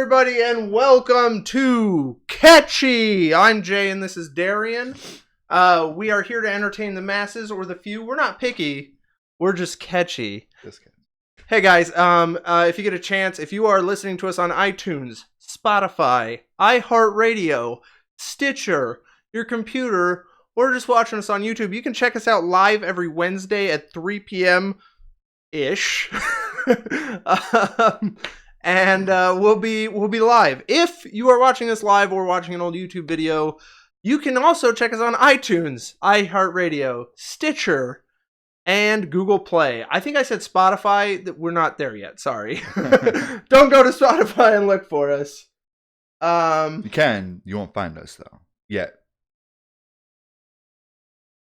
everybody, and welcome to Catchy. I'm Jay, and this is Darian. We are here to entertain the masses or the few. We're not picky. We're just catchy. Hey guys, if you get a chance, if you are listening to us on iTunes, Spotify, iHeartRadio, Stitcher, your computer, or just watching us on YouTube, you can check us out live every Wednesday at 3 p.m. ish. And we'll be live. If you are watching this live or watching an old YouTube video, you can also check us on iTunes, iHeartRadio, Stitcher, and Google Play. I think I said Spotify. That we're not there yet. Sorry. Don't go to Spotify and look for us. You can. You won't find us though yet.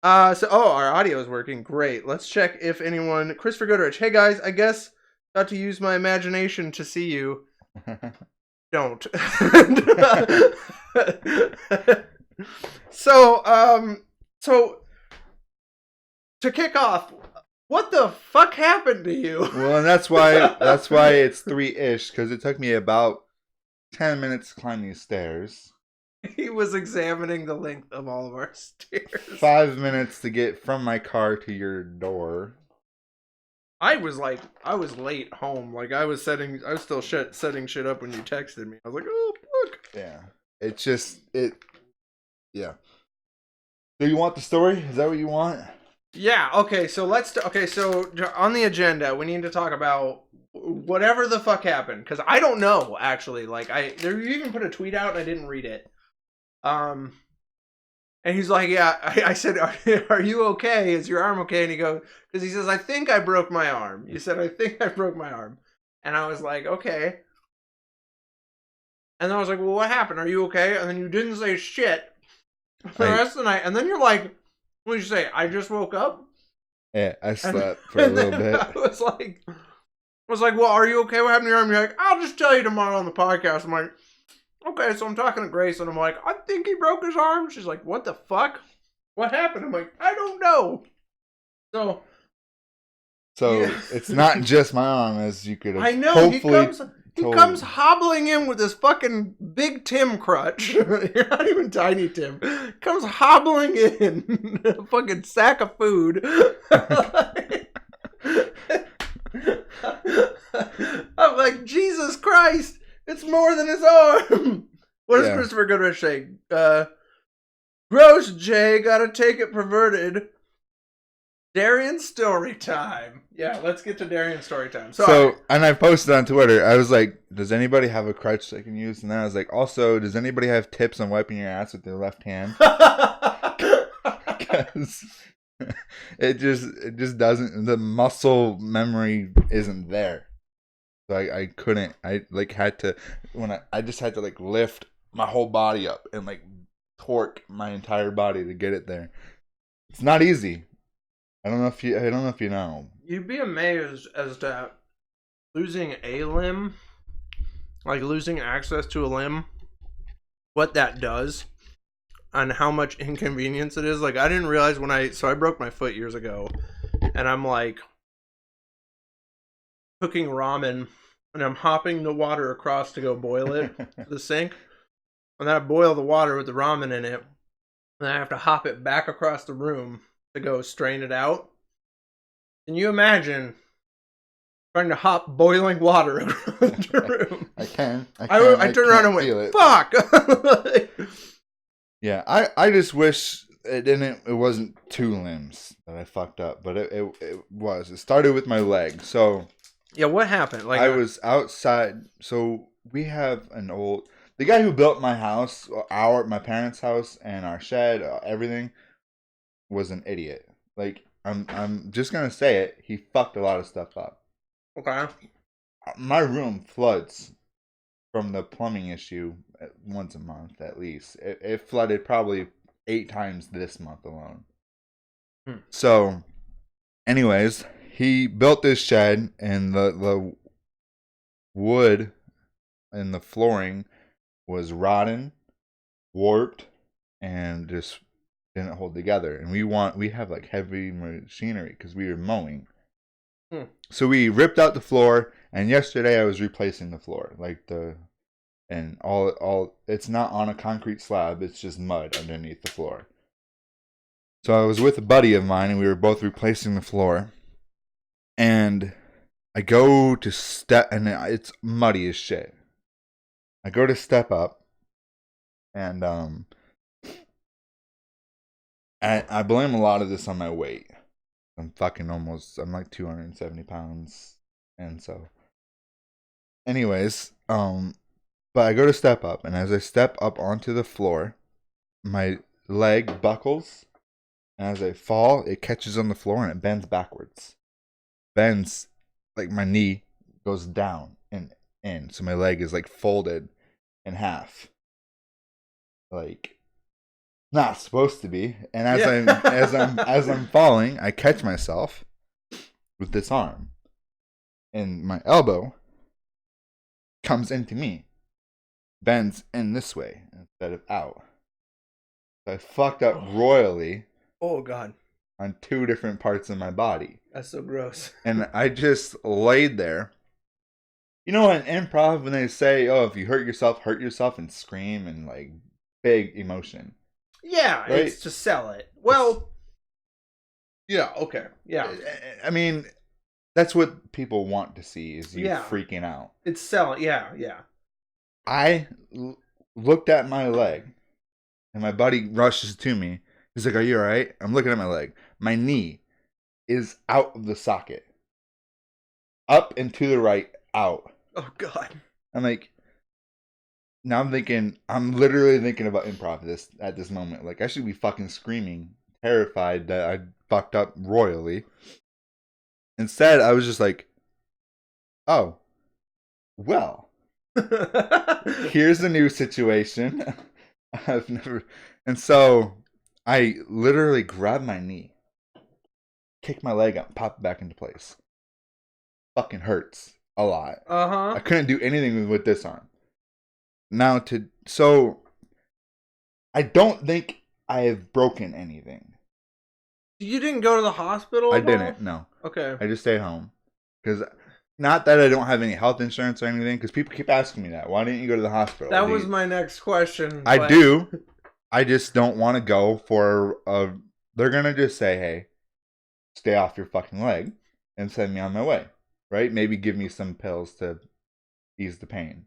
Our audio is working. Great. Let's check if anyone. Christopher Goodrich. Hey guys, I guess got to use my imagination to see you. Don't. So to kick off, what the fuck happened to you? Well, and that's why it's 3-ish, because it took me about 10 minutes to climb these stairs. He was examining the length of all of our stairs. 5 minutes to get from my car to your door. I was late home. Like I was still setting shit up when you texted me. I was like, oh fuck. Yeah. It's just yeah. Do you want the story? Is that what you want? Yeah. Okay. So so on the agenda, we need to talk about whatever the fuck happened, because I don't know actually. Like you even put a tweet out and I didn't read it. And he's like, yeah. I said, are you okay? Is your arm okay? And he goes, because he says, I think I broke my arm. You said, I think I broke my arm. And I was like, okay. And then I was like, well, what happened? Are you okay? And then you didn't say shit for the rest of the night. And then you're like, what did you say? I just woke up? Yeah, I slept for a little bit. I was like, well, are you okay? What happened to your arm? You're like, I'll just tell you tomorrow on the podcast. I'm like, okay, so I'm talking to Grace, and I'm like, I think he broke his arm. She's like, what the fuck? What happened? I'm like, I don't know. So yeah. It's not just my arm, as you could have. I know. He comes hobbling in with this fucking big Tim crutch. You're not even tiny Tim. Comes hobbling in, a fucking sack of food. I'm like, Jesus Christ. It's more than his arm. What does Christopher Goodrich say? Gross, Jay. Gotta take it perverted. Darian story time. Yeah, let's get to Darian story time. So, and I posted on Twitter. I was like, does anybody have a crutch they can use? And then I was like, also, does anybody have tips on wiping your ass with their left hand? Because it just doesn't. The muscle memory isn't there. So I couldn't. I had to I just had to lift my whole body up and torque my entire body to get it there. It's not easy. I don't know if you know. You'd be amazed as to losing a limb, like losing access to a limb, what that does, and how much inconvenience it is. Like I didn't realize I broke my foot years ago, and I'm like cooking ramen, and I'm hopping the water across to go boil it to the sink. And then I boil the water with the ramen in it. And I have to hop it back across the room to go strain it out. Can you imagine trying to hop boiling water across the room? I can. I turned around and went, fuck! Yeah, I just wish it wasn't 2 limbs that I fucked up. But it was. It started with my leg. So yeah, what happened? I was outside. So we have the guy who built my house, my parents' house, and our shed, everything, was an idiot. I'm just gonna say it. He fucked a lot of stuff up. Okay. My room floods from the plumbing issue once a month at least. It flooded probably 8 times this month alone. So, anyways, he built this shed, and the wood and the flooring was rotten, warped, and just didn't hold together. And we have heavy machinery because we were mowing. So we ripped out the floor, and yesterday I was replacing the floor, the and all it's not on a concrete slab, it's just mud underneath the floor. So I was with a buddy of mine, and we were both replacing the floor, and I go to step, and it's muddy as shit. I go to step up, and I blame a lot of this on my weight. I'm like 270 pounds, and so anyways, but I go to step up, and as I step up onto the floor, my leg buckles, and as I fall, it catches on the floor and it bends backwards. Bends, like my knee goes down and in, so my leg is like folded in half. Like not supposed to be. And as I'm falling, I catch myself with this arm. And my elbow comes into me. Bends in this way instead of out. So I fucked up royally. Oh, God. On 2 different parts of my body. That's so gross. And I just laid there. You know, in improv, when they say, oh, if you hurt yourself and scream and like big emotion. Yeah, right? It's to sell it. Well, yeah, okay. Yeah. I mean, that's what people want to see is you freaking out. It's selling. Yeah, yeah. I looked at my leg, and my buddy rushes to me. He's like, are you all right? I'm looking at my leg. My knee is out of the socket. Up and to the right, out. Oh, God. I'm like, now I'm literally thinking about improv at this moment. Like, I should be fucking screaming, terrified that I fucked up royally. Instead, I was just like, oh, well, here's a new situation. And so I literally grabbed my knee, kicked my leg up, popped it back into place. Fucking hurts a lot. I couldn't do anything with this arm. Now so I don't think I have broken anything. You didn't go to the hospital? I didn't, no. Okay. I just stayed home. Because, not that I don't have any health insurance or anything, because people keep asking me that. Why didn't you go to the hospital? That was my next question. I do. I just don't want to go for they're going to just say, hey, stay off your fucking leg and send me on my way. Right? Maybe give me some pills to ease the pain.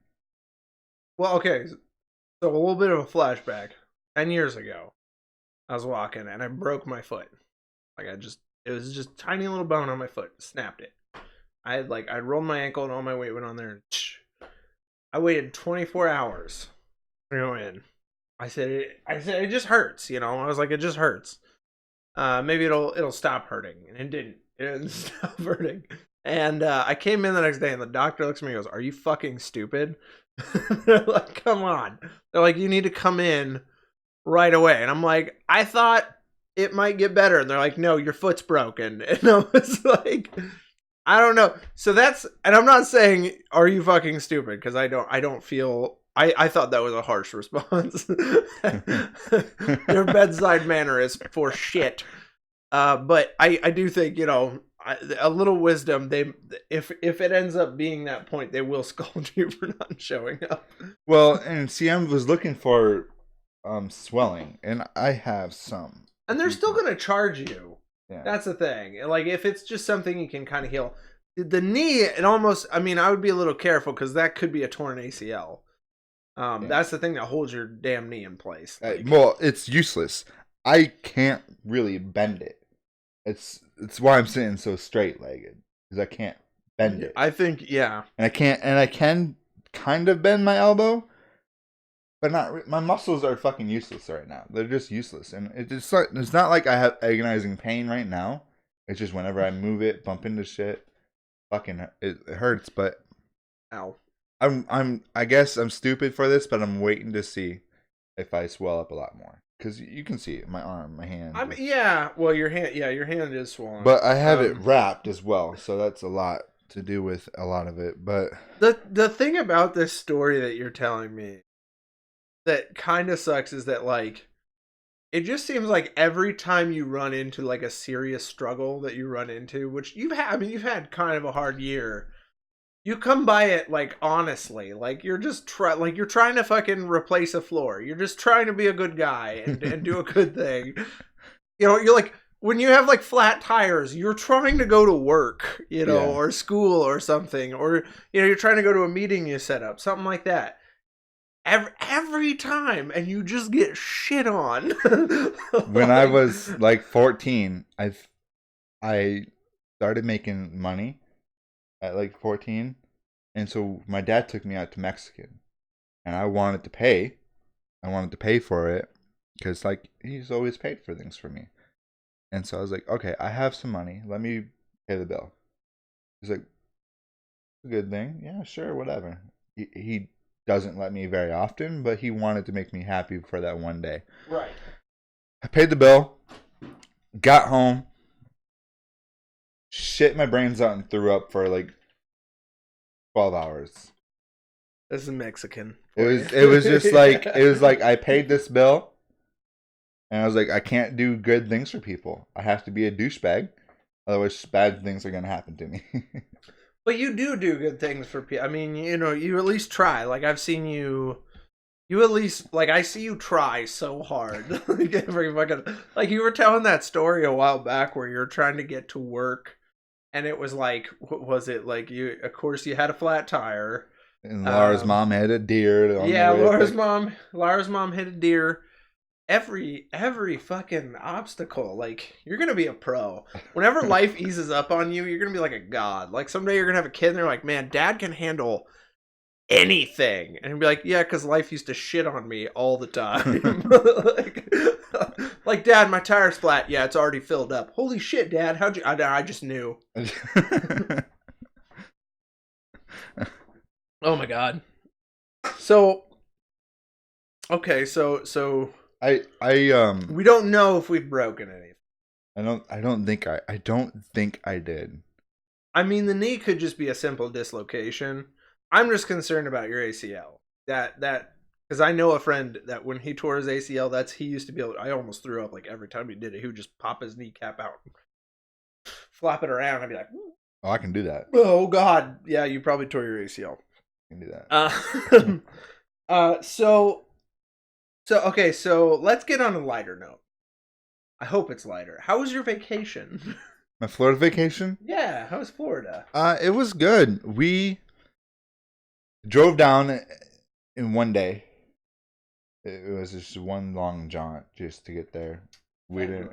Well, okay. So a little bit of a flashback. 10 years ago, I was walking and I broke my foot. It was just a tiny little bone on my foot. Snapped it. I rolled my ankle and all my weight went on there. And I waited 24 hours to go in. I said it just hurts, you know. I was like, it just hurts. Maybe it'll stop hurting, and it didn't. It didn't stop hurting. And I came in the next day, and the doctor looks at me and goes, "Are you fucking stupid?" They're like, "Come on." They're like, "You need to come in right away." And I'm like, "I thought it might get better." And they're like, "No, your foot's broken." And I was like, I don't know. So and I'm not saying, "Are you fucking stupid?" Because I don't feel. I thought that was a harsh response. Your bedside manner is for shit. But I do think, you know, a little wisdom. If it ends up being that point, they will scold you for not showing up. Well, and CM was looking for swelling, and I have some. And they're still gonna charge you. Yeah. That's the thing. Like, if it's just something you can kind of heal. The knee, it almost. I mean, I would be a little careful because that could be a torn ACL. That's the thing that holds your damn knee in place. Well, it's useless. I can't really bend it. It's why I'm sitting so straight-legged, because I can't bend it. I think, yeah. And I can kind of bend my elbow, but not. My muscles are fucking useless right now. They're just useless, and it's not like I have agonizing pain right now. It's just whenever I move it, bump into shit, fucking it hurts. But ow. I guess I'm stupid for this, but I'm waiting to see if I swell up a lot more. Because you can see it, my arm, my hand. Well, your hand is swollen. But I have it wrapped as well, so that's a lot to do with a lot of it. But the thing about this story that you're telling me that kind of sucks is that, like, it just seems like every time you run into, like, a serious struggle that you run into, which you've had kind of a hard year. You come by it like honestly, like you're just like you're trying to fucking replace a floor. You're just trying to be a good guy and do a good thing. You know, you're like when you have like flat tires, you're trying to go to work, you know, Yeah. or school or something, or you know, you're trying to go to a meeting you set up, something like that. Every time, and you just get shit on. When I was like 14, I started making money at like 14, and so my dad took me out to Mexican, and I wanted to pay. I wanted to pay for it because like he's always paid for things for me, and so I was like, okay, I have some money. Let me pay the bill. He's like, good thing, yeah, sure, whatever. He doesn't let me very often, but he wanted to make me happy for that one day. Right. I paid the bill, got home, shit my brains out, and threw up for like 12 hours. This is Mexican. It was just like I paid this bill, and I was like, I can't do good things for people. I have to be a douchebag, otherwise bad things are gonna happen to me. But you do good things for people. I mean, you know, you at least try. Like I've seen you. You at least like I see you try so hard. Like every fucking like you were telling that story a while back where you're trying to get to work, and it was like, what was it like? You of course you had a flat tire. And Laura's mom had a deer. Yeah, Laura's mom hit a deer. Every fucking obstacle, like you're gonna be a pro. Whenever life eases up on you, you're gonna be like a god. Like someday you're gonna have a kid and they're like, man, dad can handle anything. And you'll be like, yeah, because life used to shit on me all the time. like dad, my tire's flat. Yeah, it's already filled up. Holy shit, dad, how'd you I just knew. Oh my god. So okay, so I we don't know if we've broken anything. I don't think I did. I mean, the knee could just be a simple dislocation. I'm just concerned about your ACL. That because I know a friend that when he tore his ACL, he used to be able. I almost threw up like every time he did it. He would just pop his kneecap out, flop it around. I'd be like, oh, I can do that. Oh God, yeah, you probably tore your ACL. I can do that. So okay, so let's get on a lighter note. I hope it's lighter. How was your vacation? My Florida vacation? Yeah, how was Florida? It was good. We drove down in one day. It was just one long jaunt just to get there. We didn't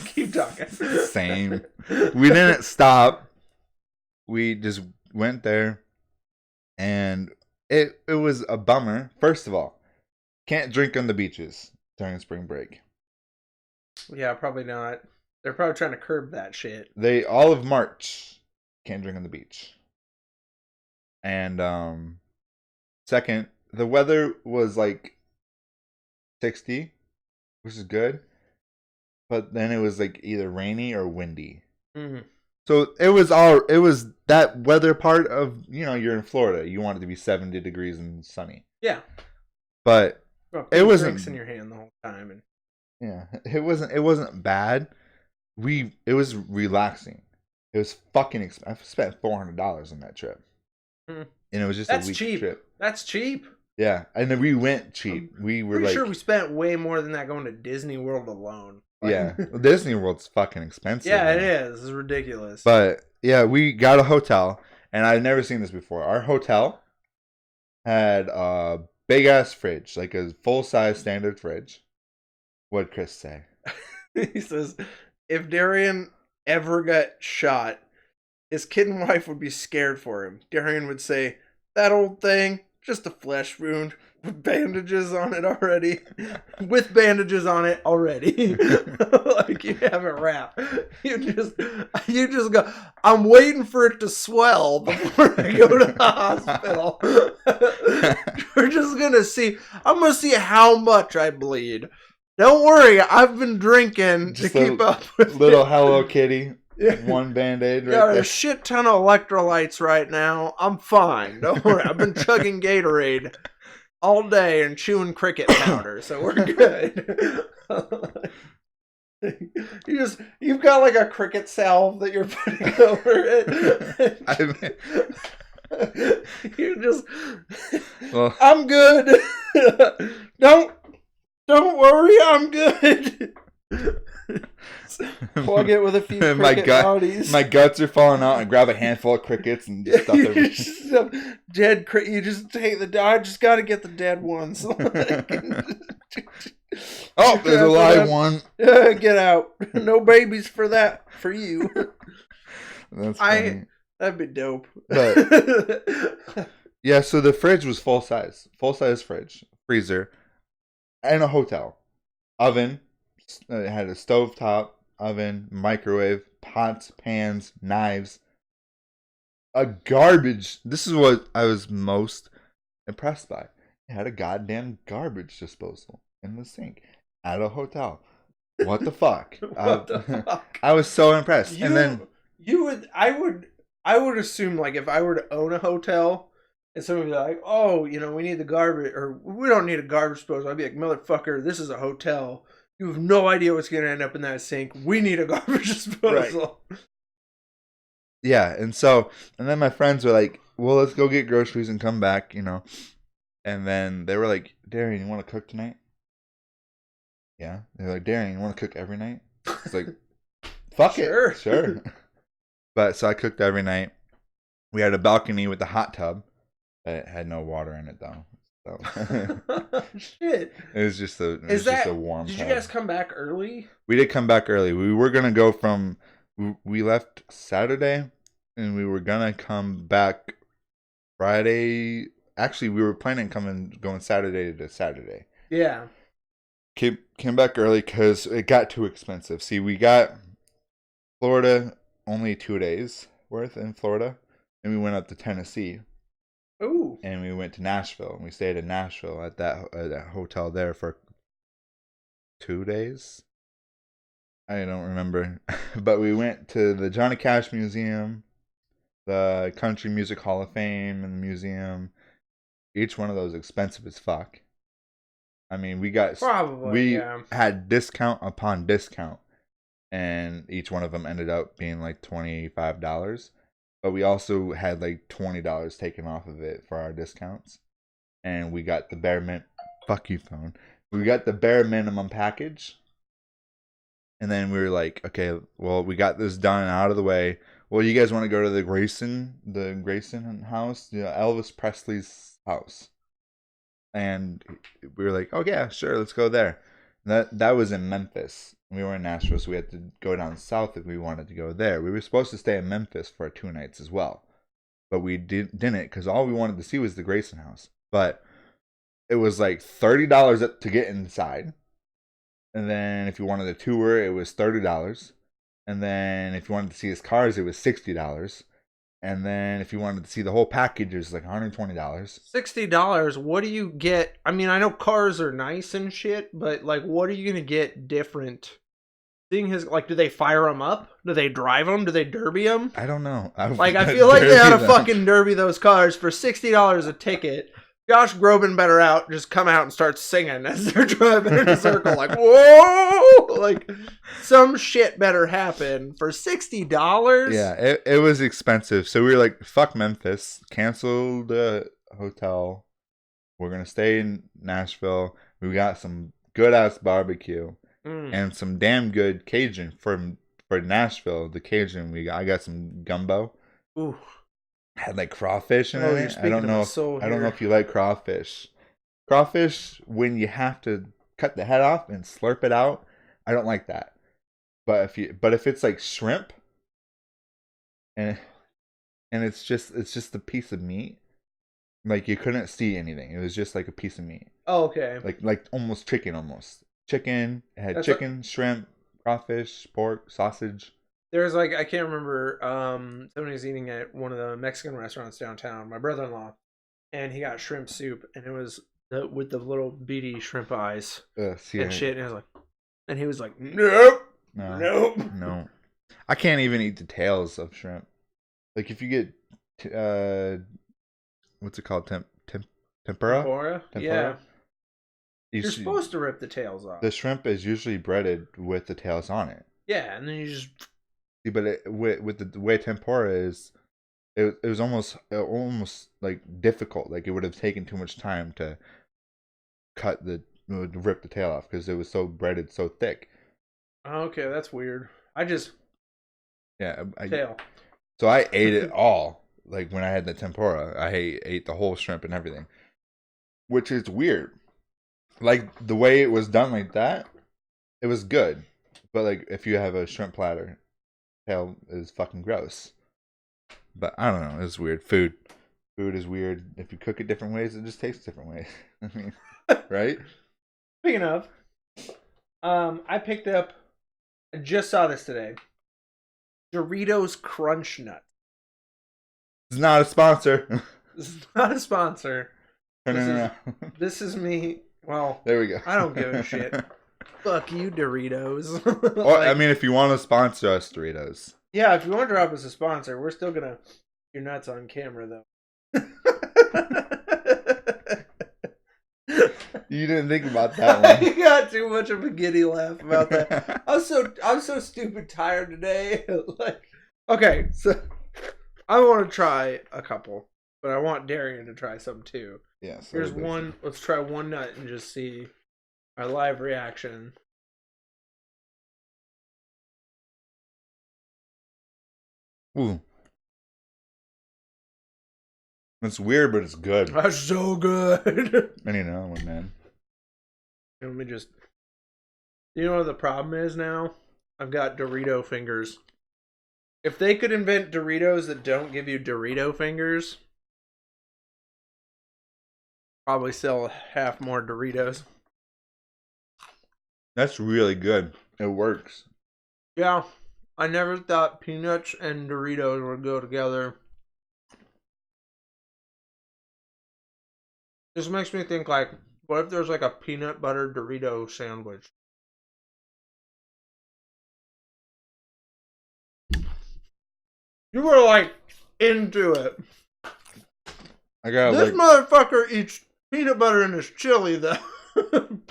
keep talking. Same. We didn't stop. We just went there, and it was a bummer. First of all, can't drink on the beaches during spring break. Yeah, probably not. They're probably trying to curb that shit. All of March can't drink on the beach. And second, the weather was like 60, which is good. But then it was like either rainy or windy. Mm-hmm. So it was that weather part of, you're in Florida. You want it to be 70 degrees and sunny. Yeah. But it wasn't drinks in your hand the whole time, and yeah, it wasn't bad. It was relaxing. It was fucking expensive. I spent $400 on that trip. And it was just a week trip. That's cheap. Yeah, and then we went cheap. We were pretty sure we spent way more than that going to Disney World alone. Yeah, well, Disney World's fucking expensive. Yeah, it is. It's ridiculous. But yeah, we got a hotel, and I've never seen this before. Our hotel had a big ass fridge, like a full size standard fridge. What'd Chris say? He says, if Darian ever got shot, his kid and wife would be scared for him. Darian would say, that old thing, just a flesh wound with bandages on it already. Like you have it wrapped. You just go, I'm waiting for it to swell before I go to the hospital. We're just gonna see. I'm gonna see how much I bleed. Don't worry, I've been drinking just to keep up with little Hello Kitty. Yeah. One Band-Aid right got there. A shit ton of electrolytes right now. I'm fine. Don't worry. I've been chugging Gatorade all day and chewing cricket powder, so we're good. You You've got like a cricket salve that you're putting over it. You're just, well, I'm good. Don't worry, I'm good. Plug it with a few cricket bodies. My guts are falling out. And grab a handful of crickets and just stuff everything. Dead cricket. You just take I just got to get the dead ones. Oh, there's a live one. Get out. No babies for that. For you. That's funny. That'd be dope. But, yeah, so the fridge was full size fridge, freezer, and a hotel. Oven. It had a stovetop, oven, microwave, pots, pans, knives. A garbage. This is what I was most impressed by. It had a goddamn garbage disposal in the sink at a hotel. What the fuck? What the fuck? I was so impressed. I would assume, like, if I were to own a hotel and someone would be like, oh, we need the garbage, or we don't need a garbage disposal, I'd be like, motherfucker, this is a hotel. You have no idea what's going to end up in that sink. We need a garbage disposal. Right. Yeah, and then my friends were like, well, let's go get groceries and come back, And then they were like, Darian, you want to cook tonight? Yeah. They're like, Darian, you want to cook every night? It's like, fuck it. Sure. But so I cooked every night. We had a balcony with a hot tub. It had no water in it, though. So. Shit. It was just a warm tub. Did you guys come back early? We did come back early. We were going to go we left Saturday, and we were going to come back Friday. Actually, we were planning on going Saturday to Saturday. Yeah. Came back early because it got too expensive. See, we got Florida only 2 days worth in Florida, and we went up to Tennessee. Ooh. And we went to Nashville, and we stayed in Nashville at that hotel there for 2 days. I don't remember, but we went to the Johnny Cash Museum, the Country Music Hall of Fame and the museum. Each one of those expensive as fuck. I mean, we had discount upon discount, and each one of them ended up being like $25. But we also had like $20 taken off of it for our discounts, and we got the fuck you, phone. We got the bare minimum package. And then we were like, okay, well, we got this done and out of the way. Well, you guys want to go to the Grayson house, Elvis Presley's house? And we were like, oh yeah, sure, let's go there. That was in Memphis. We were in Nashville, so we had to go down south if we wanted to go there. We were supposed to stay in Memphis for 2 nights as well, but we didn't because all we wanted to see was the Grayson house. But it was like $30 to get inside. And then if you wanted a tour, it was $30. And then if you wanted to see his cars, it was $60. And then if you wanted to see the whole package, it was like $120. $60. What do you get? I mean, I know cars are nice and shit, but like, what are you gonna get different? Seeing his, like, do they fire them up? Do they drive them? Do they derby them? I don't know. I feel like they ought to fucking derby those cars for $60 a ticket. Josh Groban better just come out and start singing as they're driving in a circle, like, whoa! Like, some shit better happen for $60. Yeah, it was expensive. So we were like, fuck Memphis. Cancel the hotel. We're going to stay in Nashville. We got some good-ass barbecue and some damn good Cajun for Nashville. The Cajun, I got some gumbo. Ooh. Had like crawfish in it. I don't know if you like crawfish. Crawfish, when you have to cut the head off and slurp it out, I don't like that. But if it's like shrimp and it's just a piece of meat, like you couldn't see anything. It was just like a piece of meat. Oh, okay. Like almost chicken almost. Chicken. It had chicken, shrimp, crawfish, pork, sausage. There's like, I can't remember, somebody was eating at one of the Mexican restaurants downtown, my brother-in-law, and he got shrimp soup, and it was with the little beady shrimp eyes and shit, and he was like, nope. No. I can't even eat the tails of shrimp. Like if you get, what's it called? Tempura? Yeah. You're supposed to rip the tails off. The shrimp is usually breaded with the tails on it. Yeah, and then you just... See, but with the way tempura is, it was almost like difficult. Like it would have taken too much time to rip the tail off because it was so breaded, so thick. Okay, that's weird. Yeah, Tail. So I ate it all. Like when I had the tempura, I ate the whole shrimp and everything, which is weird. Like the way it was done like that, it was good. But like if you have a shrimp platter, tail is fucking gross. But I don't know. It's weird. Food is weird. If you cook it different ways, it just tastes different ways. I mean, right? Speaking of, I picked up. I just saw this today. Doritos Crunch Nut. It's not a sponsor. This is not a sponsor. No. This is me. Well, there we go. I don't give a shit. Fuck you, Doritos. Or, I mean, if you want to sponsor us, Doritos. Yeah, if you want to drop us a sponsor, we're still gonna... You're nuts on camera, though. You didn't think about that one. You got too much of a giddy laugh about that. I'm so stupid tired today. Okay, so I want to try a couple, but I want Darian to try some too. Yeah. So here's one. Let's try one nut and just see our live reaction. Ooh. It's weird, but it's good. That's so good. I need another one, man. Let me just... You know what the problem is now? I've got Dorito fingers. If they could invent Doritos that don't give you Dorito fingers, probably sell half more Doritos. That's really good. It works. Yeah, I never thought peanuts and Doritos would go together. This makes me think, like, what if there's like a peanut butter Dorito sandwich? You were like into it. I got this motherfucker eats peanut butter in his chili, though. Come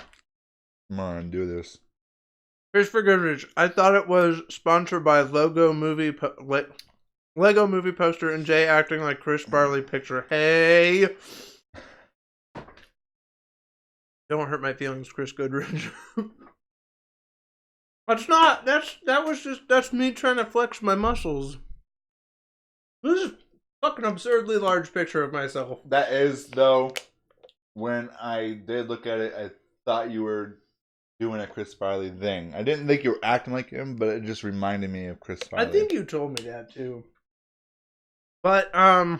on, do this. Here's for Goodrich. I thought it was sponsored by Lego movie poster and Jay acting like Chris Farley picture. Hey, don't hurt my feelings, Chris Goodrich. That's not. That's me trying to flex my muscles. This is a fucking absurdly large picture of myself. That is, though, when I did look at it, I thought you were doing a Chris Farley thing. I didn't think you were acting like him, but it just reminded me of Chris Farley. I think you told me that too. But that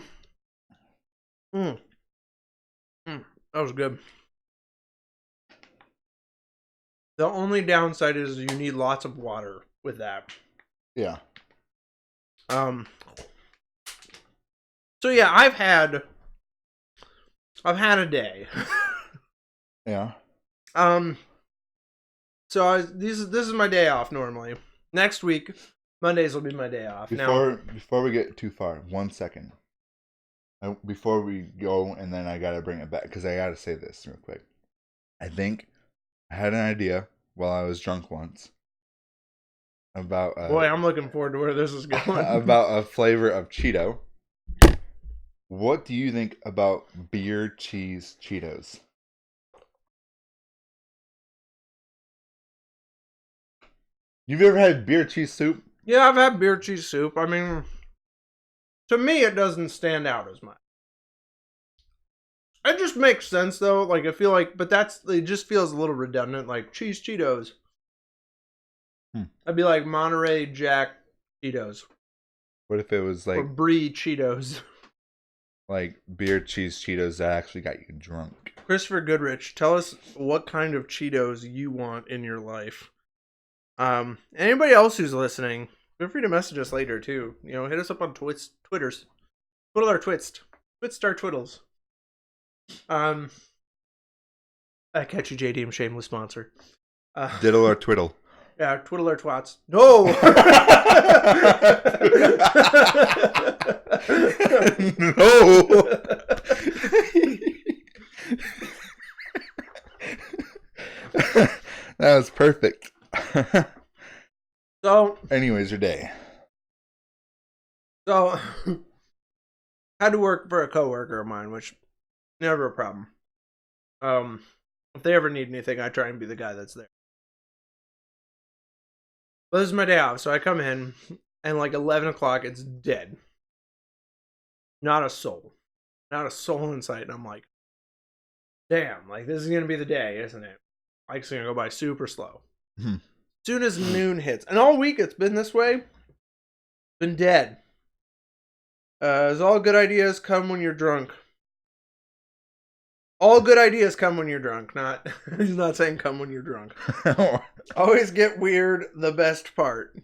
was good. The only downside is you need lots of water with that. Yeah. So yeah, I've had a day. Yeah. So this is my day off normally. Next week, Mondays will be my day off. Before we get too far, 1 second. Before we go, and then I gotta bring it back because I gotta say this real quick. I think I had an idea while I was drunk once about. Boy, I'm looking forward to where this is going. About a flavor of Cheeto. What do you think about beer cheese Cheetos? You've ever had beer cheese soup? Yeah, I've had beer cheese soup. I mean, to me, it doesn't stand out as much. It just makes sense, though. Like, I feel like, but it just feels a little redundant. Like, cheese Cheetos. I'd be like Monterey Jack Cheetos. What if it was like... Or Brie Cheetos. Like, beer cheese Cheetos that actually got you drunk. Christopher Goodrich, tell us what kind of Cheetos you want in your life. Anybody else who's listening, feel free to message us later too. You know, hit us up on Twitters. Twiddle our twitst. Twitst our twiddles. Catchy JDM shameless sponsor. Diddle or twiddle. Yeah, twiddle our twats. No! No! That was perfect. So, anyways, your day. So, had to work for a coworker of mine, which never a problem. If they ever need anything, I try and be the guy that's there. But this is my day off, so I come in, and like 11 o'clock, it's dead. Not a soul. Not a soul in sight, and I'm like, damn, like this is gonna be the day, isn't it? Like it's gonna go by super slow. As soon as noon hits, and all week it's been this way, been dead. As all good ideas come when you're drunk. All good ideas come when you're drunk. Not he's not saying come when you're drunk. Always get weird, the best part.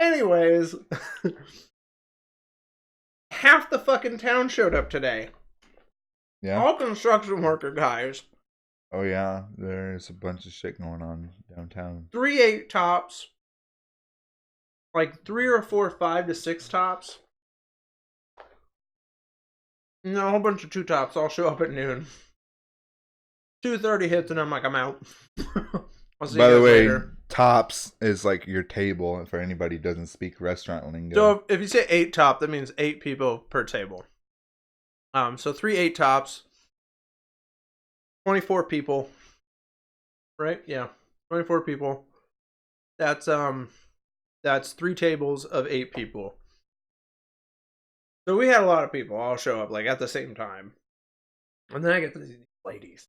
Anyways, half the fucking town showed up today. Yeah. All construction worker guys. Oh yeah, there's a bunch of shit going on downtown. 3 8 tops. Like 3 or 4 5 to 6 tops. No, a whole bunch of 2 tops. I'll show up at noon. 2:30 hits and I'm like, I'm out. I'll see By you the guys way, later. tops is like your table for anybody who doesn't speak restaurant lingo. So if you say 8 top, that means 8 people per table. So 3 8 tops. 24 people. Right? Yeah. 24 people. That's 3 tables of 8 people. So we had a lot of people all show up like at the same time. And then I get these ladies.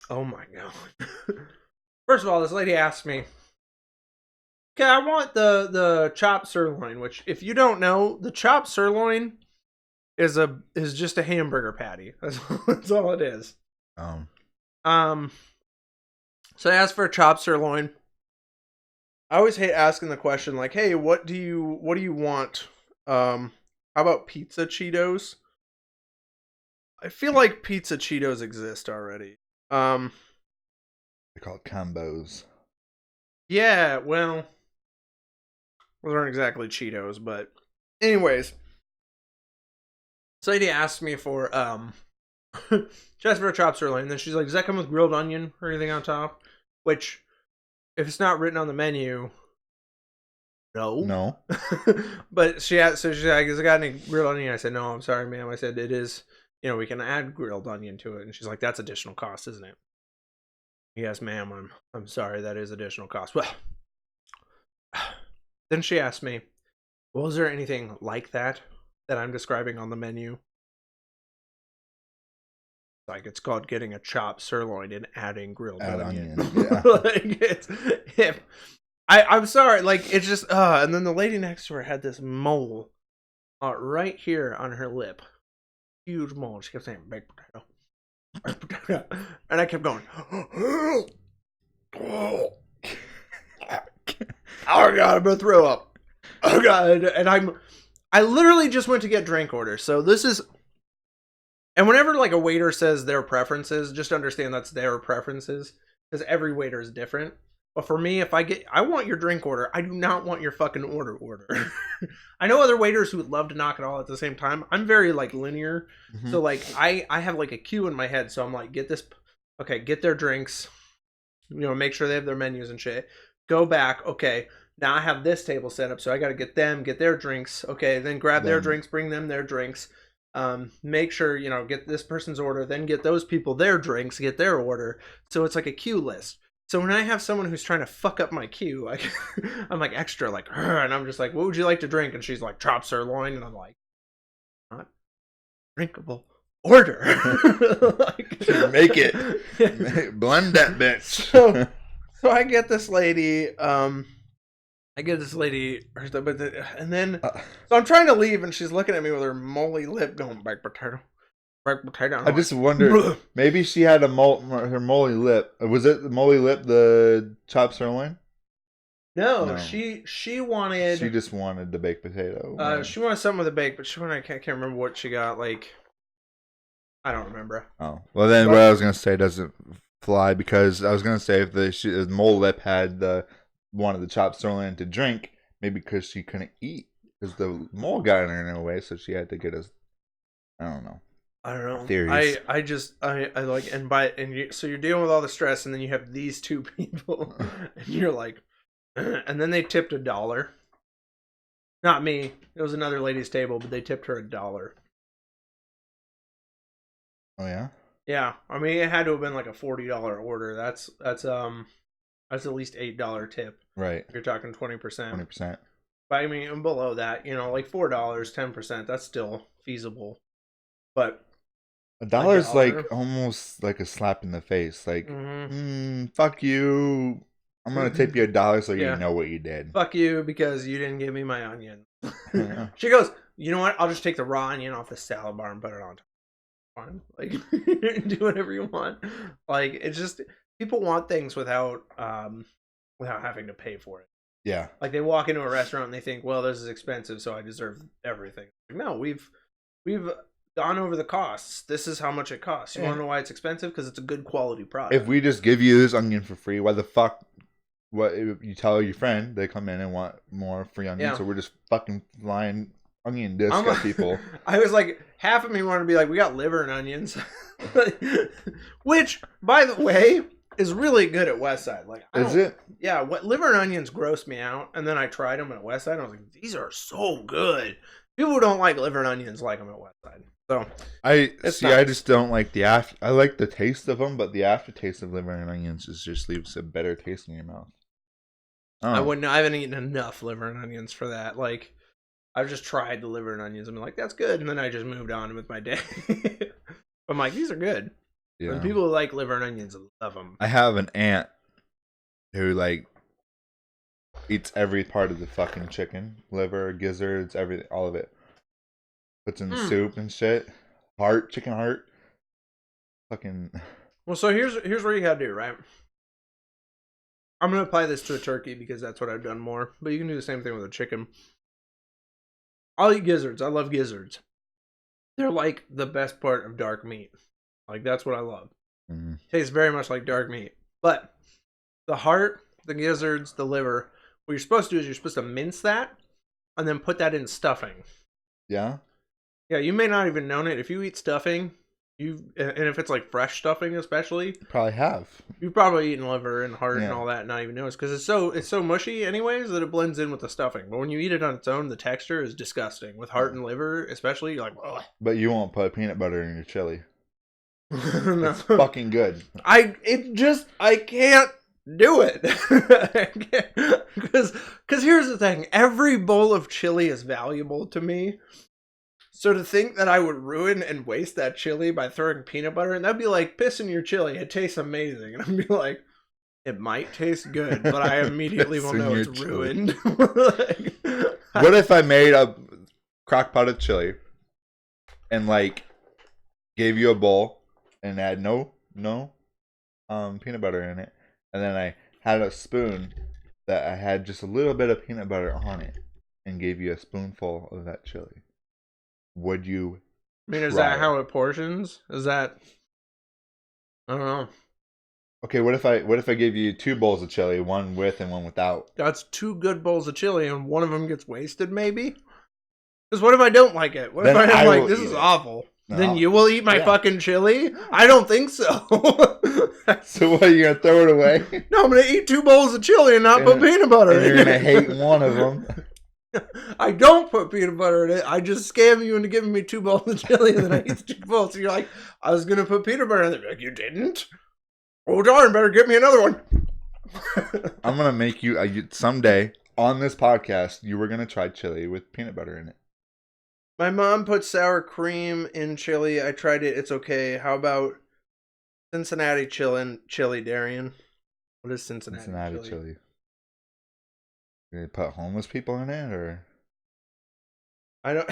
Oh my god. First of all, this lady asked me, okay, I want the chopped sirloin, which if you don't know, the chopped sirloin is just a hamburger patty. That's all it is. So I asked for a chopped sirloin. I always hate asking the question like, hey, what do you want? How about pizza Cheetos? I feel like pizza Cheetos exist already. They're called combos. Yeah, well, those aren't exactly Cheetos, but anyways. This lady asked me for she asked for a chopped sirloin, and then she's like, does that come with grilled onion or anything on top? Which, if it's not written on the menu, no. But she's like, has it got any grilled onion? I said, no, I'm sorry, ma'am. I said, it is, we can add grilled onion to it. And she's like, that's additional cost, isn't it? Yes, ma'am, I'm sorry, that is additional cost. Well, then she asked me, well, is there anything like that I'm describing on the menu? Like, it's called getting a chopped sirloin and adding grilled onion. Yeah. Like, I'm sorry, like, it's just, and then the lady next to her had this mole right here on her lip. Huge mole. She kept saying, baked potato. Baked potato. And I kept going, oh god, I'm gonna throw up. Oh god. And I literally just went to get drink orders. So this is, and whenever like a waiter says their preferences, just understand that's their preferences, because every waiter is different. But for me, if I want your drink order, I do not want your fucking order. I know other waiters who would love to knock it all at the same time. I'm very like linear. Mm-hmm. So like I have like a queue in my head. So I'm like, get their drinks, make sure they have their menus and shit. Go back. Okay. Now I have this table set up. So I got to get their drinks. Okay. Then grab their drinks, bring them their drinks. Make sure, get this person's order, then get those people their drinks, get their order. So it's like a queue list. So when I have someone who's trying to fuck up my queue, I'm like extra like, and I'm just like, what would you like to drink? And she's like, chopped sirloin. And I'm like, not drinkable order. Make it. Blend that bitch. So I get this lady, and then, so I'm trying to leave, and she's looking at me with her moly lip going, baked potato. I just wonder, maybe she had her moly lip. Was it the moly lip, the chopped sirloin? No. She wanted... She just wanted the baked potato. She wanted something with a bake, but I can't remember what she got, like... I don't remember. Oh. Well, then what I was going to say doesn't fly, because I was going to say if the mole lip had wanted the chopped sirloin to drink, maybe because she couldn't eat, because the mole got in her in a way, so she had to get us... I don't know. I don't know. Theories. I like so you're dealing with all the stress, and then you have these two people, and you're like, and then they tipped $1. Not me. It was another lady's table, but they tipped her $1. Oh yeah. Yeah, I mean it had to have been like a $40 order. That's at least $8 tip. Right. You're talking 20%. 20%. But I mean, below that, like $4, 10%. That's still feasible. But $1 is like almost like a slap in the face. Like, fuck you. I'm gonna tip you $1 so you know what you did. Fuck you because you didn't give me my onion. She goes, you know what? I'll just take the raw onion off the salad bar and put it on top. Fine. Like, do whatever you want. Like, it's just people want things without having to pay for it. Yeah. Like they walk into a restaurant and they think, well, this is expensive, so I deserve everything. Like, no, we've gone over the costs. This is how much it costs. You want to know why it's expensive? Because it's a good quality product. If we just give you this onion for free, why the fuck? What you tell your friend they come in and want more free onion, so we're just fucking flying onion disc at people. I was like, half of me wanted to be like, we got liver and onions, which, by the way, is really good at Westside. Like, is it? Yeah, what liver and onions grossed me out, and then I tried them at Westside. And I was like, these are so good. People who don't like liver and onions like them at Westside. So I just don't like the after. I like the taste of them, but the aftertaste of liver and onions just leaves a better taste in your mouth. I haven't eaten enough liver and onions for that. Like, I've just tried the liver and onions and been like, that's good, and then I just moved on with my day. I'm like, these are good. Yeah. And people who like liver and onions love them. I have an aunt who like eats every part of the fucking chicken, liver, gizzards, everything, all of it. Puts in soup and shit. Chicken heart. Fucking. Well, so here's what you gotta do, right? I'm gonna apply this to a turkey because that's what I've done more. But you can do the same thing with a chicken. I'll eat gizzards. I love gizzards. They're like the best part of dark meat. Like, that's what I love. Mm-hmm. Tastes very much like dark meat. But the heart, the gizzards, the liver, what you're supposed to do is you're supposed to mince that and then put that in stuffing. Yeah? Yeah, you may not even know it. If you eat stuffing, and if it's like fresh stuffing especially. Probably have. You've probably eaten liver and heart and all that and not even noticed. Because it's so mushy anyways that it blends in with the stuffing. But when you eat it on its own, the texture is disgusting. With heart and liver especially, you're like, ugh. But you won't put peanut butter in your chili. No. It's fucking good. I can't do it. Because here's the thing. Every bowl of chili is valuable to me. So to think that I would ruin and waste that chili by throwing peanut butter in, that'd be like pissing your chili. It tastes amazing. And I'd be like, it might taste good, but I immediately will know it's ruined. What if I made a crock pot of chili and like gave you a bowl and had no peanut butter in it, and then I had a spoon that I had just a little bit of peanut butter on it and gave you a spoonful of that chili? Would you? I mean, is that how it portions? Is that? I don't know. Okay, what if I gave you 2 bowls of chili, one with and one without? That's 2 good bowls of chili, and one of them gets wasted, maybe. Because what if I don't like it? What if I'm like, this is awful? No. Then you will eat my fucking chili? I don't think so. So what, are you gonna throw it away? No, I'm gonna eat 2 bowls of chili and not put peanut butter in it. You're gonna hate one of them. I don't put peanut butter in it. I just scam you into giving me 2 bowls of chili and then I eat the 2 bowls. So you're like, I was going to put peanut butter in it. Like, you didn't? Oh, darn, better get me another one. I'm going to make you, someday on this podcast, you were going to try chili with peanut butter in it. My mom put sour cream in chili. I tried it. It's okay. How about Cincinnati chili, Darian? What is Cincinnati chili? Did they put homeless people in it, or? I don't.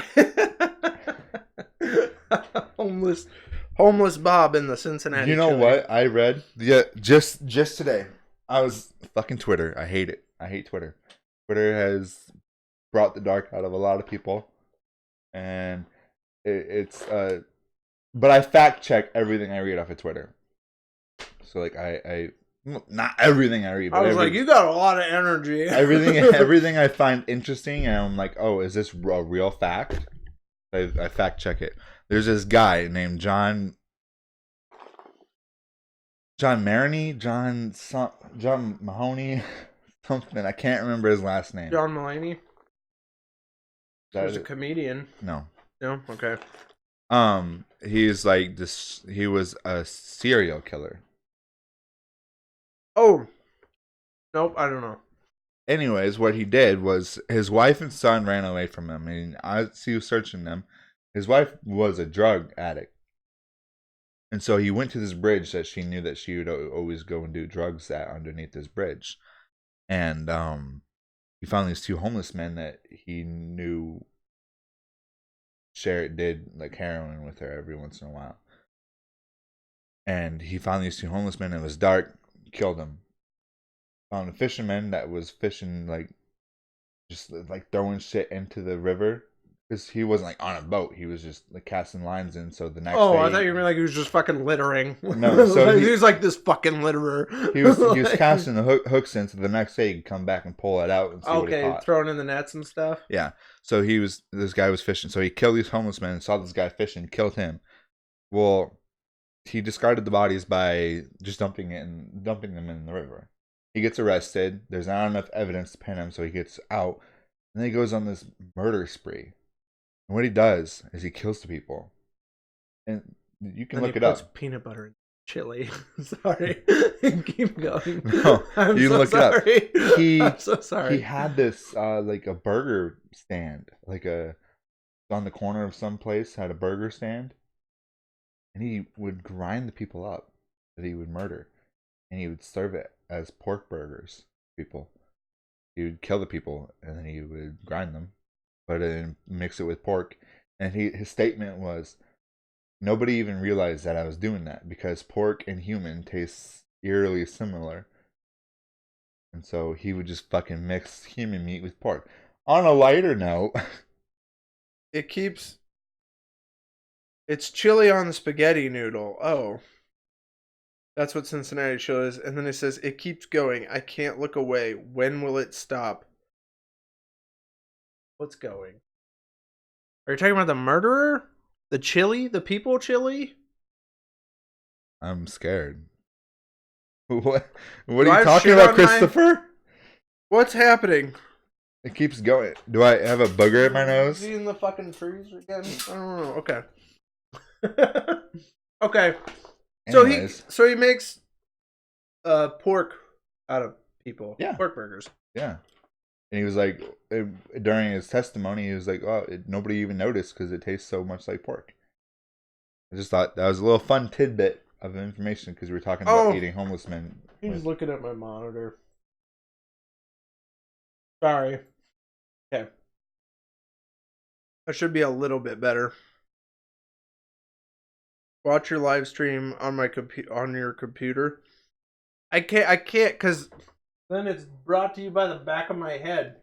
homeless Bob in the Cincinnati. You know chili. what I read? Yeah, just today. I was fucking Twitter. I hate it. I hate Twitter. Twitter has brought the dark out of a lot of people, and it's. But I fact check everything I read off of Twitter. So like I not everything I read. But I was like, you got a lot of energy. everything I find interesting, and I'm like, oh, is this a real fact? I fact check it. There's this guy named John Maroney, John Mahoney, something. I can't remember his last name. John Mulaney. He's a comedian. No. No? Okay. He's like this. He was a serial killer. Oh. Nope, I don't know. Anyways, what he did was his wife and son ran away from him, and as he was searching them, his wife was a drug addict. And so he went to this bridge that she knew that she would always go and do drugs at underneath this bridge. And he found these two homeless men that he knew did like heroin with her every once in a while. And he found these two homeless men. It was dark, killed them. Found a fisherman that was fishing, like, just like throwing shit into the river. Because he wasn't like on a boat, he was just like casting lines in. So the next day, I thought you were like he was just fucking littering. No, so like, he was like this fucking litterer. He was casting the hooks in, so the next day he could come back and pull it out and see what he caught. Throwing in the nets and stuff. Yeah, so this guy was fishing. So he killed these homeless men, saw this guy fishing, killed him. Well, he discarded the bodies by just dumping them in the river. He gets arrested. There's not enough evidence to pin him, so he gets out. And then he goes on this murder spree. And what he does is he kills the people. And you can look it up. Peanut butter and chili. Sorry. Keep going. No, you can look it up. I'm so sorry. He had this like a burger stand. On the corner of some place, had a burger stand. And he would grind the people up that he would murder. And he would serve it as pork burgers to people. He would kill the people and then he would grind them, put it and mix it with pork. And his statement was, nobody even realized that I was doing that because pork and human taste eerily similar. And so he would just fucking mix human meat with pork. On a lighter note, it's chili on the spaghetti noodle. Oh. That's what Cincinnati chili is. And then it says, it keeps going. I can't look away. When will it stop? What's going? Are you talking about the murderer? The chili? The people chili? I'm scared. What are you talking about, Christopher? What's happening? It keeps going. Do I have a booger in my nose? Is he in the fucking trees again? I don't know. Okay. Okay. Anyways. So he makes pork out of people. Yeah. Pork burgers. Yeah. And he was like, during his testimony, he was like, oh, nobody even noticed because it tastes so much like pork. I just thought that was a little fun tidbit of information because we were talking about eating homeless men. He's looking at my monitor. Sorry. Okay. That should be a little bit better. Watch your live stream on on your computer. I can't because then it's brought to you by the back of my head.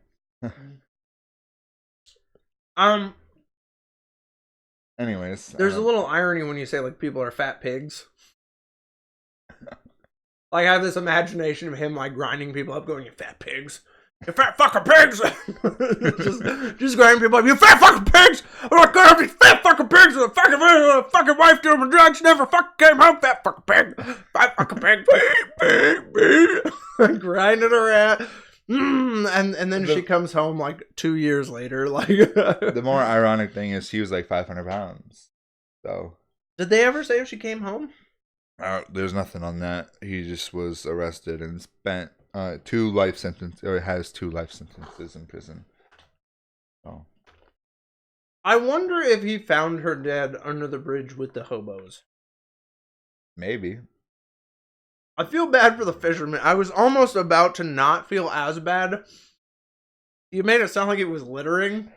Anyways, there's a little irony when you say like people are fat pigs. Like I have this imagination of him like grinding people up, going, "You fat pigs." You fat fucking pigs! just grinding people up. You fat fucking pigs! I'm not gonna have these fat fucking pigs with a fucking wife doing my drugs. Never fucking came home, fat fucking pig! Fat fucking pig! Grinding her ass. And then she comes home like 2 years later. Like the more ironic thing is she was like 500 pounds. So did they ever say if she came home? There's nothing on that. He just was arrested and spent 2 life sentences, or has 2 life sentences in prison. Oh. I wonder if he found her dead under the bridge with the hobos. Maybe. I feel bad for the fisherman. I was almost about to not feel as bad. You made it sound like it was littering.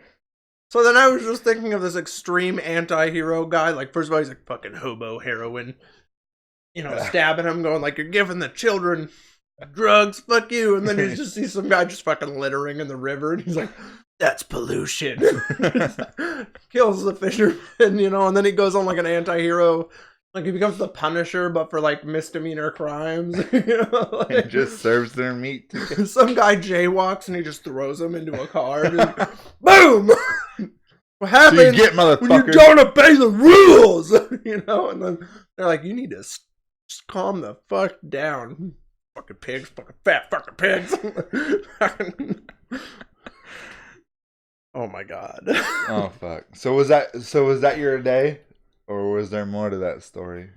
So then I was just thinking of this extreme anti-hero guy. Like, first of all, he's like, fucking hobo heroin. You know, stabbing him, going like, you're giving the children drugs, fuck you. And then you just see some guy just fucking littering in the river. And he's like, that's pollution. Kills the fisherman, you know. And then he goes on like an anti-hero. Like, he becomes the Punisher, but for, like, misdemeanor crimes. You know? Like, he just serves their meat. Some guy jaywalks, and he just throws him into a car. Like, boom! what happens so you get, motherfucker, when you don't obey the rules? You know, and then they're like, you need to just calm the fuck down. Fucking pigs, fucking fat fucking pigs. Oh my god. Oh fuck. So was that your day? Or was there more to that story?